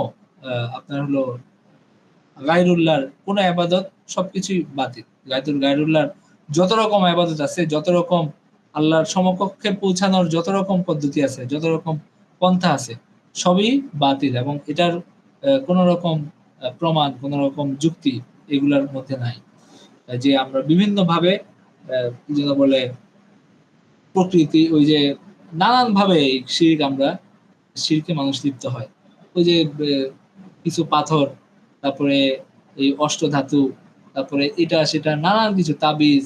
আপনার হলো গায়রুল্লাহর কোন ইবাদত সবকিছুই বাতিল। গায়রুল্লাহর যত রকম ইবাদত আছে, যত রকম আল্লাহর সমকক্ষে পৌঁছানোর যত রকম পদ্ধতি আছে, যত রকম পন্থা আছে, সবই বাতিল, এবং এটার কোন রকম প্রমাণ, কোন রকম যুক্তি এগুলার মধ্যে নাই। যে আমরা বিভিন্ন ভাবে কি যেন বলে প্রকৃতি, ওই যে নানান ভাবে শিরকে মানুষ লিপ্ত হয়। ওই যে কিছু পাথর, তারপরে এই অষ্টধাতু, তারপরে এটা সেটা নানান কিছু তাবিজ,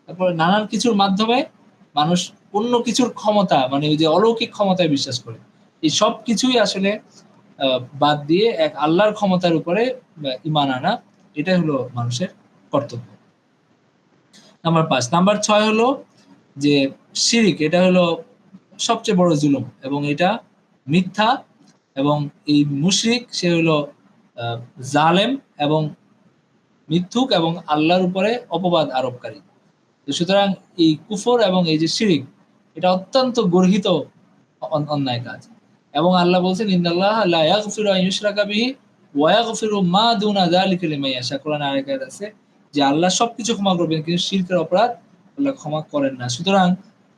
তারপরে নানান কিছুর মাধ্যমে মানুষ অন্য কিছুর ক্ষমতা, মানে ওই যে অলৌকিক ক্ষমতায় বিশ্বাস করে। এই সব কিছুই আসলে বাদ দিয়ে এক আল্লাহর ক্ষমতার উপরে ঈমান আনা, এটাই হলো মানুষের কর্তব্য। নাম্বার 5। নাম্বার 6 হলো যে শিরিক, এটা হলো সবচেয়ে বড় জুলুম, এবং এটা মিথ্যা, এবং এই মুশরিক সে হলো জালেম এবং মিথ্যুক এবং আল্লাহর উপরে অপবাদ আরোপকারী। তো সুতরাং এই কুফর এবং এই যে শিরিক, এটা অত্যন্ত গর্হিত অন্যায় কাজ, এবং আল্লাহ বলছেন ইন্নাল্লাহ লা ইয়াগফিরু আন ইউশরাকা বিহি ওয়া ইয়াগফিরু মা দুনা যালিকা লিমান ইয়াশা। কোরআনে আরেক আয়াত আছে যে আল্লাহ সবকিছু ক্ষমা করবেন, কিন্তু শিরকের অপরাধ আল্লাহ ক্ষমা করেন না। সুতরাং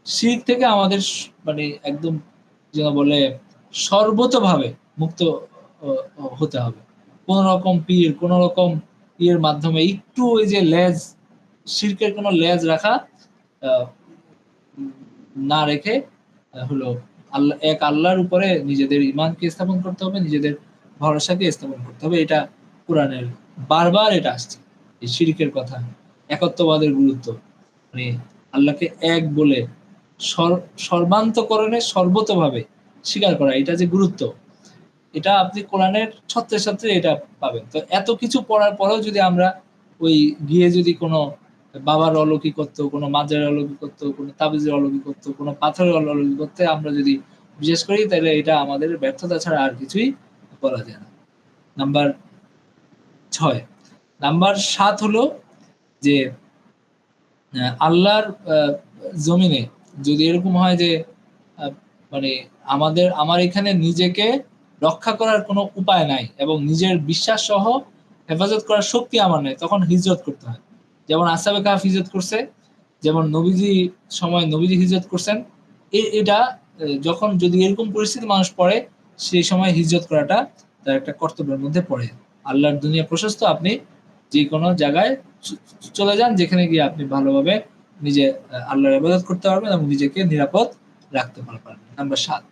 শিরক থেকে আমাদের মানে একদম যেন বলে সর্বতভাবে মুক্ত হতে হবে। কোন রকম পীর, কোন রকম ইয়ের মাধ্যমে একটু ওই যে শিরকের কোন লেজ রাখা না রেখে হলো আল্লাহ, এক আল্লাহর উপরে নিজেদের ঈমানকে স্থাপন করতে হবে, নিজেদের ভরসাকে স্থাপন করতে হবে। এটা কোরআনের বারবার এটা আসছে, এই শিরকের কথা, একত্ববাদের গুরুত্ব, মানে আল্লাহকে এক বলে সর্বান্তকরণে সর্বতভাবে স্বীকার করা, এটা যে গুরুত্ব, এটা আপনি কোরআনের ছত্রে ছত্রে এটা পাবেন। তো এত কিছু পড়ার পরেও যদি আমরা ওই গিয়ে যদি কোনো বাবার অলৌকিকত্ব, কোনো মাজারের অলৌকিকত্ব, কোনো তাবিজের অলৌকিকত্ব, কোনো পাথরের অলৌকিকত্ব আমরা যদি বিশেষ করি, তাহলে এটা আমাদের ব্যর্থতা ছাড়া আর কিছুই বলা যায় না। নাম্বার 6। নাম্বার 7 হলো যে আল্লাহর জমিনে যদি এরকম হয় যে মানে আমার এখানে নিজেকে রক্ষা করার কোনো উপায় নাই এবং নিজের বিশ্বাস সহ হেফাজত করার শক্তি আমার নাই, তখন হিজরত করতে হয়। যেমন আসহাবে কাহফ হিজরত করছে, যেমন নবীজি হিজরত করছেন। এটা যখন যদি এরকম পরিস্থিতি মানুষ পড়ে, সেই সময় হিজরত করাটা তার একটা কর্তব্যের মধ্যে পড়ে। আল্লাহর দুনিয়া প্রশস্ত, আপনি যে কোনো জায়গায় চলে যান, যেখানে গিয়ে আপনি ভালোভাবে নিজে আল্লাহর ইবাদত করতে পারবেন এবং নিজেকে নিরাপদ রাখতে পারবেন। নাম্বার 7।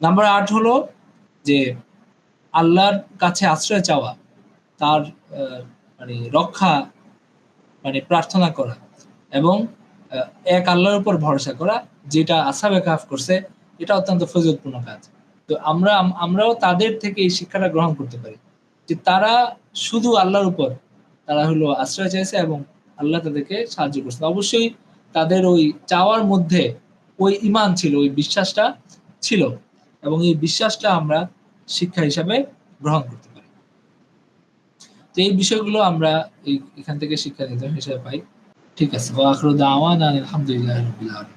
নাম্বার 8 হলো যে আল্লাহর কাছে আশ্রয় চাওয়া, তার মানে রক্ষা মানে প্রার্থনা করা, এবং এক আল্লাহর উপর ভরসা করা, যেটা আসহাবে কাহফ করছে, এটা অত্যন্ত ফজিলতপূর্ণ কাজ। তো আমরাও তাদের থেকে এই শিক্ষাটা গ্রহণ করতে পারি যে তারা শুধু আল্লাহর উপর তারা হলো আশ্রয় চাইছে এবং আল্লাহ তাদেরকে সাহায্য করছে। অবশ্যই তাদের ওই চাওয়ার মধ্যে ওই ঈমান ছিল, ওই বিশ্বাসটা ছিল, এবং এই বিশ্বাসটা আমরা শিক্ষা হিসাবে গ্রহণ করতে পারি। তো এই বিষয়গুলো আমরা এখান থেকে শিক্ষা নিতে হিসেবে পাই। ঠিক আছে, ওয়া আখিরু দাওয়ানা আলহামদুলিল্লাহি রাব্বিল আলামিন।